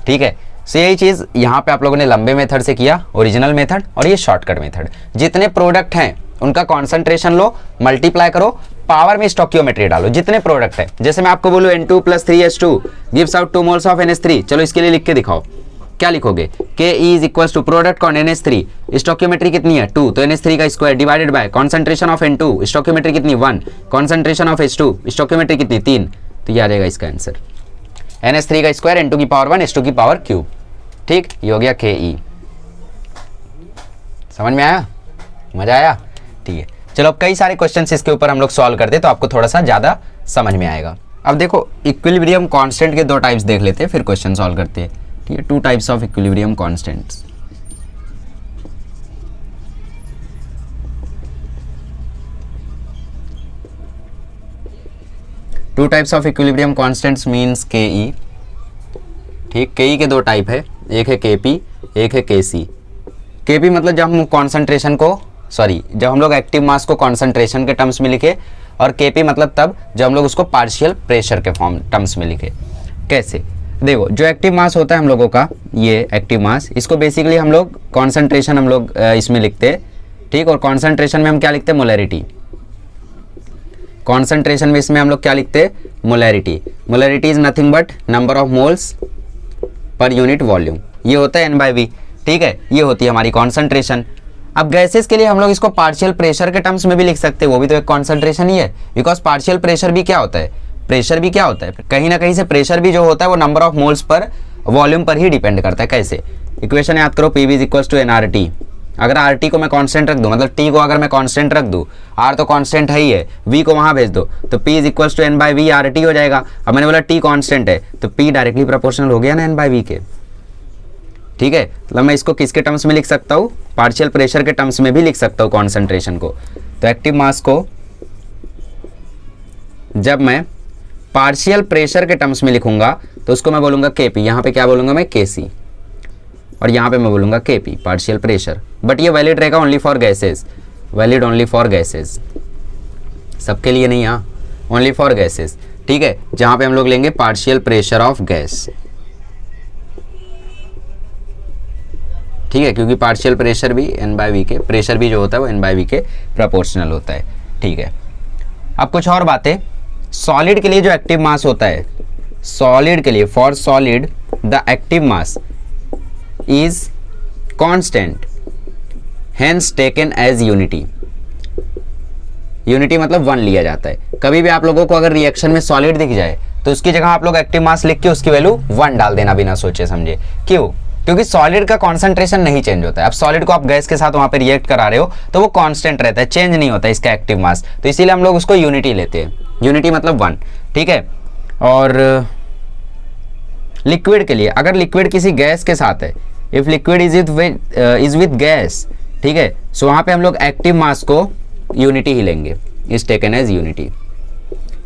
ठीक है, सो यही चीज यहाँ पे आप लोगों ने लंबे मेथड से किया, ओरिजिनल मेथड, और ये शॉर्टकट मेथड। जितने प्रोडक्ट हैं उनका कॉन्सेंट्रेशन लो, मल्टीप्लाई करो, पावर में स्टोकियोमेट्री डालो, जितने प्रोडक्ट है। जैसे मैं आपको बोलूँ N2 + 3H2 gives out 2 moles of NH3, चलो इसके लिए लिख के दिखाओ। क्या लिखोगे? KE is equals to product कौन? NH3, स्टोकियोमेट्री कितनी है? 2, तो NH3 का square divided by concentration of N2, stoichiometry कितनी? 1, कॉन्सेंट्रेशन ऑफ H2, स्टोकियोमेट्री कितनी? 3। तो ये आ जाएगा इसका आंसर, NH3 का स्क्वायर N2 की पावर 1 H2 की पावर क्यूब। ठीक, ये हो गया KE। समझ में आया? मजा आया? ठीक है, चलो अब कई सारे क्वेश्चंस इसके ऊपर हम लोग सॉल्व करते हैं तो आपको थोड़ा सा ज़्यादा समझ में आएगा। अब देखो इक्विलिब्रियम कांस्टेंट के 2 टाइप्स देख लेते हैं, फिर क्वेश्चन सॉल्व करते हैं। ठीक है, 2 types of equilibrium constants. Two types of equilibrium constants means KE। ठीक, KE के 2 टाइप है, एक है KP, एक है KC। KP मतलब जब हम कॉन्सेंट्रेशन को जब हम लोग एक्टिव मास को कॉन्सेंट्रेशन के टर्म्स में लिखे, और KP मतलब तब जब हम लोग उसको पार्शियल प्रेशर के फॉर्म टर्म्स में लिखे। कैसे? देखो, जो एक्टिव मास होता है हम लोगों का, ये एक्टिव मास, इसको बेसिकली हम लोग कॉन्सेंट्रेशन हम लोग इसमें लिखते हैं। ठीक, और कॉन्सेंट्रेशन में हम क्या लिखते हैं? मोलैरिटी। कॉन्सेंट्रेशन में इसमें हम लोग क्या लिखते हैं? Molarity. Molarity is nothing but number of moles per unit volume, ये होता है N/V। ठीक है, ये होती है हमारी कॉन्सेंट्रेशन। अब गैसेस के लिए हम लोग इसको पार्शियल प्रेशर के टर्म्स में भी लिख सकते हैं, वो भी तो एक कॉन्सेंट्रेशन ही है, बिकॉज पार्शियल प्रेशर भी क्या होता है? प्रेशर भी क्या होता है? कहीं ना कहीं से प्रेशर भी जो होता है वो number of moles per volume पर ही डिपेंड करता है। कैसे? इक्वेशन याद करो, PV is equals to nRT। अगर RT को मैं कांस्टेंट रख दूं, मतलब T को अगर मैं कांस्टेंट रख दूं, R तो कांस्टेंट है ही है, V को वहां भेज दो तो P is equals to N/V RT हो जाएगा। अब मैंने बोला T कांस्टेंट है तो P डायरेक्टली प्रोपोर्शनल हो गया ना N/V के। ठीक है, मतलब मैं इसको किसके टर्म्स में लिख सकता हूँ? पार्शियल प्रेशर के टर्म्स में भी लिख सकता हूँ कॉन्सेंट्रेशन को। तो एक्टिव मास को जब मैं पार्शियल प्रेशर के टर्म्स में लिखूंगा तो उसको मैं बोलूंगा KP, यहाँ पे क्या बोलूंगा मैं? KC, और यहाँ पे मैं बोलूंगा KP पार्शियल प्रेशर। बट ये वैलिड रहेगा only for gases, valid only for gases, सबके लिए नहीं, हाँ, ओनली फॉर गैसेस। ठीक है, जहाँ पे हम लोग लेंगे पार्शियल प्रेशर ऑफ गैस। ठीक है, क्योंकि पार्शियल प्रेशर भी N/V के, प्रेशर भी जो होता है वो N/V के प्रोपोर्शनल होता है। ठीक है, अब कुछ और बातें। सॉलिड के लिए जो एक्टिव मास होता है, सॉलिड के लिए, for solid the active mass is constant, hence taken as unity. Unity मतलब 1 लिया जाता है। कभी भी आप लोगों को अगर रिएक्शन में सॉलिड दिख जाए तो उसकी जगह आप लोग एक्टिव मास लिख के उसकी वैल्यू 1 डाल देना बिना सोचे समझे। क्यों? क्योंकि सॉलिड का कॉन्सेंट्रेशन नहीं चेंज होता है। अब सॉलिड को आप गैस के साथ वहां पे रिएक्ट करा रहे हो तो वो कांस्टेंट रहता है, चेंज नहीं होता इसका एक्टिव मास, तो इसीलिए हम लोग उसको यूनिटी लेते हैं। यूनिटी मतलब 1, ठीक है। और लिक्विड के लिए, अगर लिक्विड किसी गैस के साथ है, if liquid is with gas, ठीक है, सो वहां पे हम लोग एक्टिव मास को यूनिटी ही लेंगे, इज टेकन एज यूनिटी।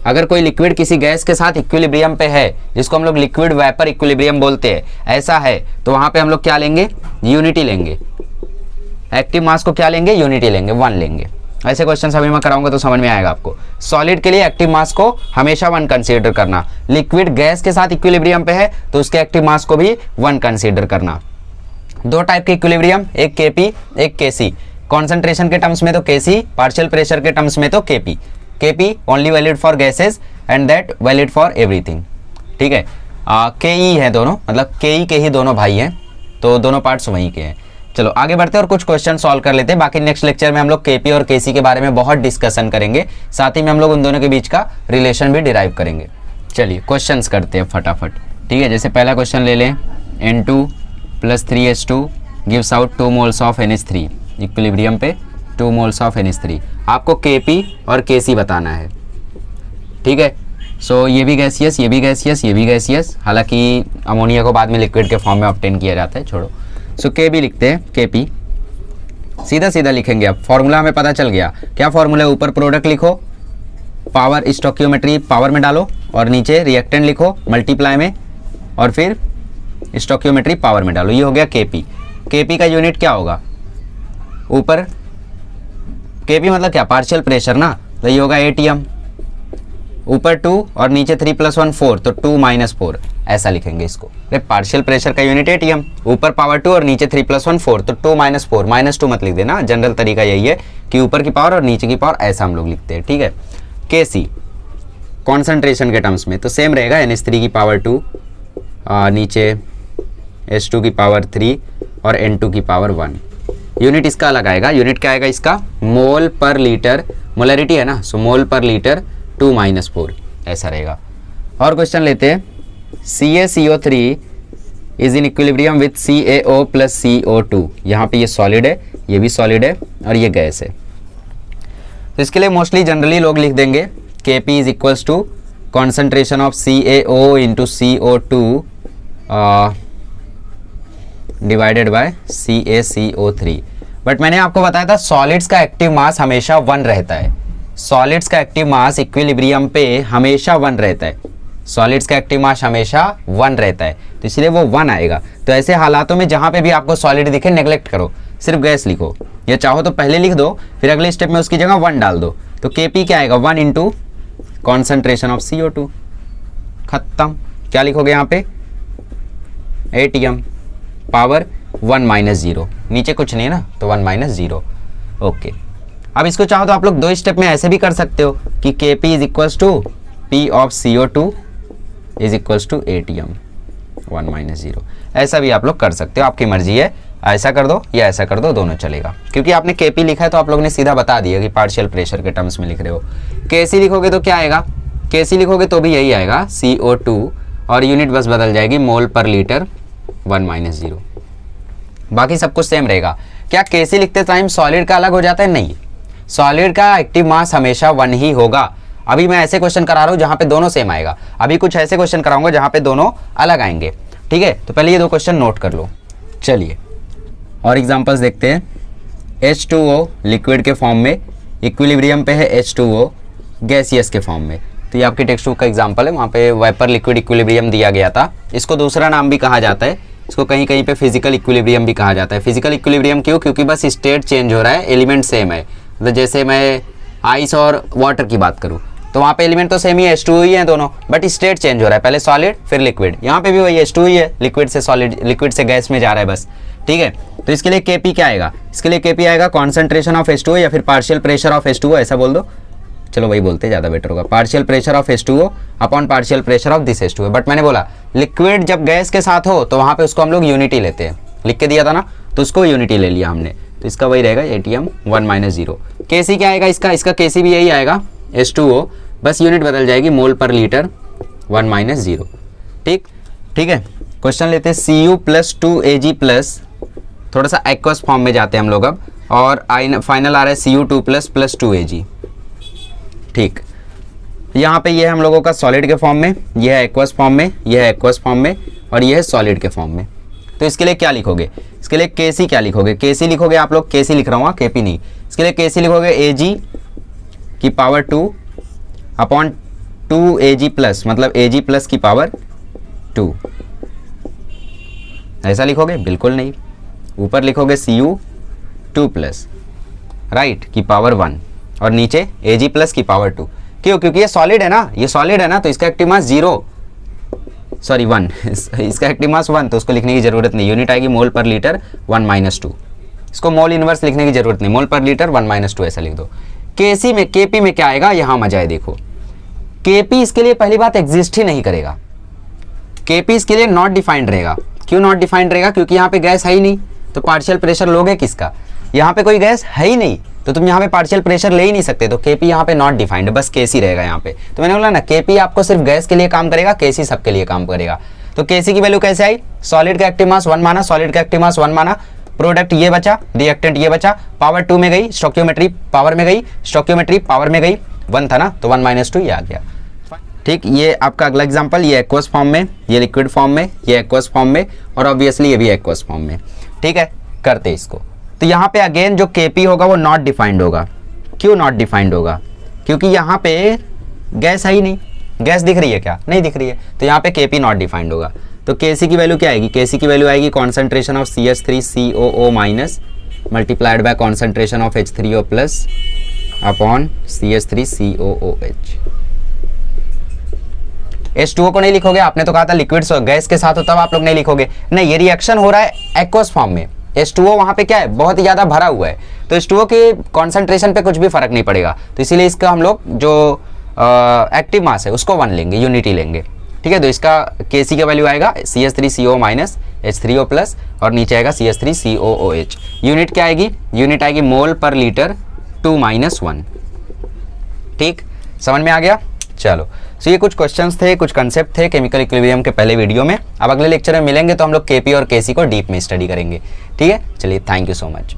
अगर कोई लिक्विड किसी गैस के साथ इक्विलिब्रियम पे है, जिसको हम लोग लिक्विड वेपर इक्विलिब्रियम बोलते हैं, ऐसा है तो वहां पे हम लोग क्या लेंगे? यूनिटी लेंगे। एक्टिव मास को क्या लेंगे? यूनिटी लेंगे, 1 लेंगे। ऐसे क्वेश्चन अभी मैं कराऊंगा तो समझ में आएगा आपको। सॉलिड के लिए एक्टिव मास को हमेशा 1 कंसीडर करना। लिक्विड गैस के साथ इक्विलिब्रियम पे है तो उसके एक्टिव मास को भी 1 कंसीडर करना। 2 टाइप के इक्विलिब्रियम, एक केपी एक केसी। कॉन्सेंट्रेशन के टर्म्स में तो केसी, पार्शियल प्रेशर के टर्म्स में तो KP. KP only valid for gases and that valid for everything, ठीक है। केई है दोनों, मतलब केई के ही दोनों भाई हैं, तो दोनों पार्ट्स वहीं के हैं। चलो आगे बढ़ते हैं और कुछ क्वेश्चन सॉल्व कर लेते हैं। बाकी नेक्स्ट लेक्चर में हम लोग केपी और केसी के बारे में बहुत डिस्कशन करेंगे, साथ ही में हम लोग उन दोनों के बीच का रिलेशन भी डिराइव करेंगे। चलिए क्वेश्चंस करते हैं फटाफट, ठीक है। जैसे पहला क्वेश्चन ले लें, N2 + 3H2 gives out 2 moles of NH3। Equilibrium पे 2 मोल्स ऑफ NH3। आपको केपी और केसी बताना है, ठीक है। सो ये भी गैसियस, ये भी गैसियस, ये भी गैसियस, हालांकि अमोनिया को बाद में लिक्विड के फॉर्म में ऑब्टेन किया जाता है, छोड़ो। सो के भी लिखते हैं, केपी सीधा सीधा लिखेंगे। अब फॉर्मूला हमें पता चल गया, क्या फॉर्मूला है? ऊपर प्रोडक्ट लिखो, पावर स्टोकियोमेट्री पावर में डालो, और नीचे रिएक्टेंट लिखो मल्टीप्लाई में, और फिर स्टोकियोमेट्री पावर में डालो। ये हो गया केपी। केपी का यूनिट क्या होगा? ऊपर केपी मतलब क्या? पार्शियल प्रेशर ना, तो ये होगा ATM। ऊपर 2 और नीचे 3 + 1 4, तो 2 - 4 ऐसा लिखेंगे इसको। पार्शियल प्रेशर का यूनिट ATM, ऊपर पावर 2 और नीचे 3 + 1 4, तो 2 - 4, -2 मत लिख देना। जनरल तरीका यही है कि ऊपर की पावर और नीचे की पावर ऐसा हम लोग लिखते हैं, ठीक है। केसी कॉन्सेंट्रेशन के टर्म्स में तो सेम रहेगा, NH3 की पावर 2, नीचे H2 की पावर 3 और N2 की पावर 1। यूनिट इसका अलग आएगा। यूनिट क्या आएगा इसका? मोल पर लीटर, मोलरिटी है ना, सो मोल पर लीटर 2 - 4 ऐसा रहेगा। और क्वेश्चन लेते हैं, CaCO3 is in equilibrium with CaO + CO2। यहाँ पे ये सॉलिड है, ये भी सॉलिड है, और ये गैस है। तो इसके लिए मोस्टली जनरली लोग लिख देंगे Kp is equals to concentration of CaO × CO2 divided by CaCO3। But मैंने आपको बताया था सॉलिड्स का एक्टिव मास हमेशा 1 रहता है। सॉलिड्स का एक्टिव मास इक्विलिब्रियम पे हमेशा 1 रहता है। सॉलिड्स का एक्टिव मास हमेशा 1 रहता है, तो इसलिए वो 1 आएगा। तो ऐसे हालातों में जहां पे भी आपको सॉलिड दिखे नेग्लेक्ट करो, सिर्फ गैस लिखो, या चाहो तो पहले लिख दो, फिर अगले स्टेप में उसकी जगह 1 डाल दो। तो Kp क्या आएगा? 1 × कॉन्सेंट्रेशन ऑफ CO2। खत्म। क्या लिखोगे यहाँ पे? ATM पावर 1 - 0, नीचे कुछ नहीं है ना, तो 1 - 0। ओके, अब इसको चाहो तो आप लोग 2 स्टेप में ऐसे भी कर सकते हो कि Kp is equals to P of CO2 is equals to ATM 1 - 0। ऐसा भी आप लोग कर सकते हो, आपकी मर्जी है। ऐसा कर दो या ऐसा कर दो, दोनों चलेगा। क्योंकि आपने Kp लिखा है तो आप लोग ने सीधा बता दिया कि पार्शियल प्रेशर के टर्म्स में लिख रहे हो। Kc लिखोगे तो क्या आएगा? Kc लिखोगे तो भी यही आएगा, CO2, और यूनिट बस बदल जाएगी, मोल पर लीटर 1 - 0। बाकी सब कुछ सेम रहेगा। क्या Kc लिखते टाइम सॉलिड का अलग हो जाता है? नहीं, सॉलिड का एक्टिव मास हमेशा 1 ही होगा। अभी मैं ऐसे क्वेश्चन करा रहा हूं जहां पे दोनों सेम आएगा, अभी कुछ ऐसे क्वेश्चन कराऊंगा जहां पे दोनों अलग आएंगे, ठीक है। तो पहले ये 2 क्वेश्चन नोट कर लो। चलिए और एग्जांपल्स देखते हैं। H2O लिक्विड के फॉर्म में, इक्विलिब्रियम पे है H2O गैसियस के फॉर्म में। तो ये आपके टेक्स्ट बुक का एग्जांपल है, वहाँ पे वेपर लिक्विड इक्विलिब्रियम दिया गया था। इसको दूसरा नाम भी कहा जाता है, इसको कहीं कहीं पे फिजिकल इक्विलिब्रियम भी कहा जाता है। फिजिकल इक्विलिब्रियम क्यों? क्योंकि बस स्टेट चेंज हो रहा है, एलिमेंट सेम है। मतलब जैसे मैं आइस और वाटर की बात करूँ तो वहाँ पे एलिमेंट तो सेम ही है, H2O ही है दोनों, बट स्टेट चेंज हो रहा है, पहले सॉलिड फिर लिक्विड। यहाँ पे भी वही H2O ही है, लिक्विड से सॉलिड, लिक्विड से गैस में जा रहा है बस, ठीक है। तो इसके लिए Kp क्या आएगा? इसके लिए Kp आएगा कॉन्सेंट्रेशन ऑफ H2O या फिर पार्शियल प्रेशर ऑफ H2O, ऐसा बोल दो। चलो वही बोलते ज़्यादा बेटर होगा, partial pressure of H2O upon partial pressure of this H2O। But मैंने बोला लिक्विड जब गैस के साथ हो तो वहाँ पे उसको हम लोग यूनिटी लेते हैं, लिख के दिया था ना, तो उसको यूनिटी ले लिया हमने। तो इसका वही रहेगा ATM 1 माइनस 0। Kc क्या आएगा इसका Kc भी यही आएगा H2O, बस यूनिट बदल जाएगी मोल पर लीटर 1 माइनस 0। ठीक है। क्वेश्चन लेते हैं Cu प्लस 2Ag प्लस, थोड़ा सा एक्वस फॉर्म में जाते हैं हम लोग अब, और फाइनल आ रहा है Cu2 प्लस 2Ag। ठीक, यहाँ पे ये है हम लोगों का सॉलिड के फॉर्म में, यह है एक्वस फॉर्म में, यह है एक्वस फॉर्म में, और यह है सॉलिड के फॉर्म में। तो इसके लिए क्या लिखोगे? इसके लिए Kc क्या लिखोगे? Kc लिखोगे आप लोग, Kc लिख रहा हूँ Kp नहीं। इसके लिए Kc लिखोगे Ag की पावर 2 अपॉन 2Ag प्लस, मतलब Ag प्लस की पावर 2। ऐसा लिखोगे? बिल्कुल नहीं। ऊपर लिखोगे Cu2 प्लस राइट की पावर 1 और नीचे Ag प्लस की पावर 2। क्यों? क्योंकि ये सॉलिड है ना, ये सॉलिड है ना, तो इसका एक्टिव मास 1 इसका एक्टिव मास 1, तो उसको लिखने की जरूरत नहीं। यूनिट आएगी मोल पर लीटर 1 माइनस 2। इसको मोल इनवर्स लिखने की जरूरत नहीं, मोल पर लीटर 1 माइनस 2 ऐसा लिख दो। Kc में Kp में क्या आएगा? यहाँ मजा है, देखो Kp इसके लिए पहली बात एग्जिस्ट ही नहीं करेगा। Kp इसके लिए नॉट डिफाइंड रहेगा। क्यों नॉट डिफाइंड रहेगा? क्योंकि यहाँ पे गैस है ही नहीं, तो पार्शियल प्रेशर लोगे किसका? यहाँ पे कोई गैस है ही नहीं, तो तुम यहाँ पे पार्शियल प्रेशर ले ही नहीं सकते, तो Kp यहाँ पे नॉट डिफाइंड है, बस Kc रहेगा यहाँ पे। तो मैंने बोला ना Kp आपको सिर्फ गैस के लिए काम करेगा, Kc सबके लिए काम करेगा। तो Kc की वैल्यू कैसे आई? सॉलिड का एक्टिव मास 1 माना, सॉलिड का एक्टिव मास 1 माना, प्रोडक्ट ये बचा, रिएक्टेंट ये बचा, पावर 2 में गई, स्टोक्योमेट्री पावर में गई, स्टोक्योमेट्री पावर में गई, 1 था ना, तो 1 माइनस 2 ये आ गया। ठीक, ये आपका अगला एग्जांपल, ये एक्वस फॉर्म में, ये लिक्विड फॉर्म में, ये एक्वस फॉर्म में, और ऑब्वियसली ये भी एक्वस फॉर्म में। ठीक है, करते इसको। तो यहाँ पे अगेन जो Kp होगा वो नॉट डिफाइंड होगा। क्यों नॉट डिफाइंड होगा? क्योंकि यहाँ पे गैस है ही नहीं। गैस दिख रही है क्या? नहीं दिख रही है, तो यहाँ पे Kp नॉट डिफाइंड होगा। तो Kc की वैल्यू क्या आएगी? Kc की वैल्यू आएगी concentration of CH3COO minus multiplied by concentration of H3O plus upon CH3COOH। H2O को नहीं लिखोगे, आपने तो कहा था लिक्विड गैस के साथ होता है, आप लोग नहीं लिखोगे। नहीं, ये रिएक्शन हो रहा है एक्वस फॉर्म में, H2O वहां पे क्या है? बहुत ही ज्यादा भरा हुआ है, तो H2O के कॉन्सेंट्रेशन पे कुछ भी फर्क नहीं पड़ेगा, तो इसीलिए इसका हम लोग जो एक्टिव मास है उसको 1 लेंगे, यूनिटी लेंगे। ठीक है, तो इसका Kc का वैल्यू आएगा CH3CO माइनस H3O प्लस, और नीचे आएगा CH3COOH। यूनिट क्या आएगी? यूनिट आएगी मोल पर लीटर 2 माइनस 1। ठीक, समझ में आ गया? चलो, तो ये कुछ क्वेश्चंस थे, कुछ कंसेप्ट थे केमिकल इक्विलिब्रियम के पहले वीडियो में। अब अगले लेक्चर में मिलेंगे तो हम लोग Kp और Kc को डीप में स्टडी करेंगे। ठीक है, चलिए, थैंक यू सो मच।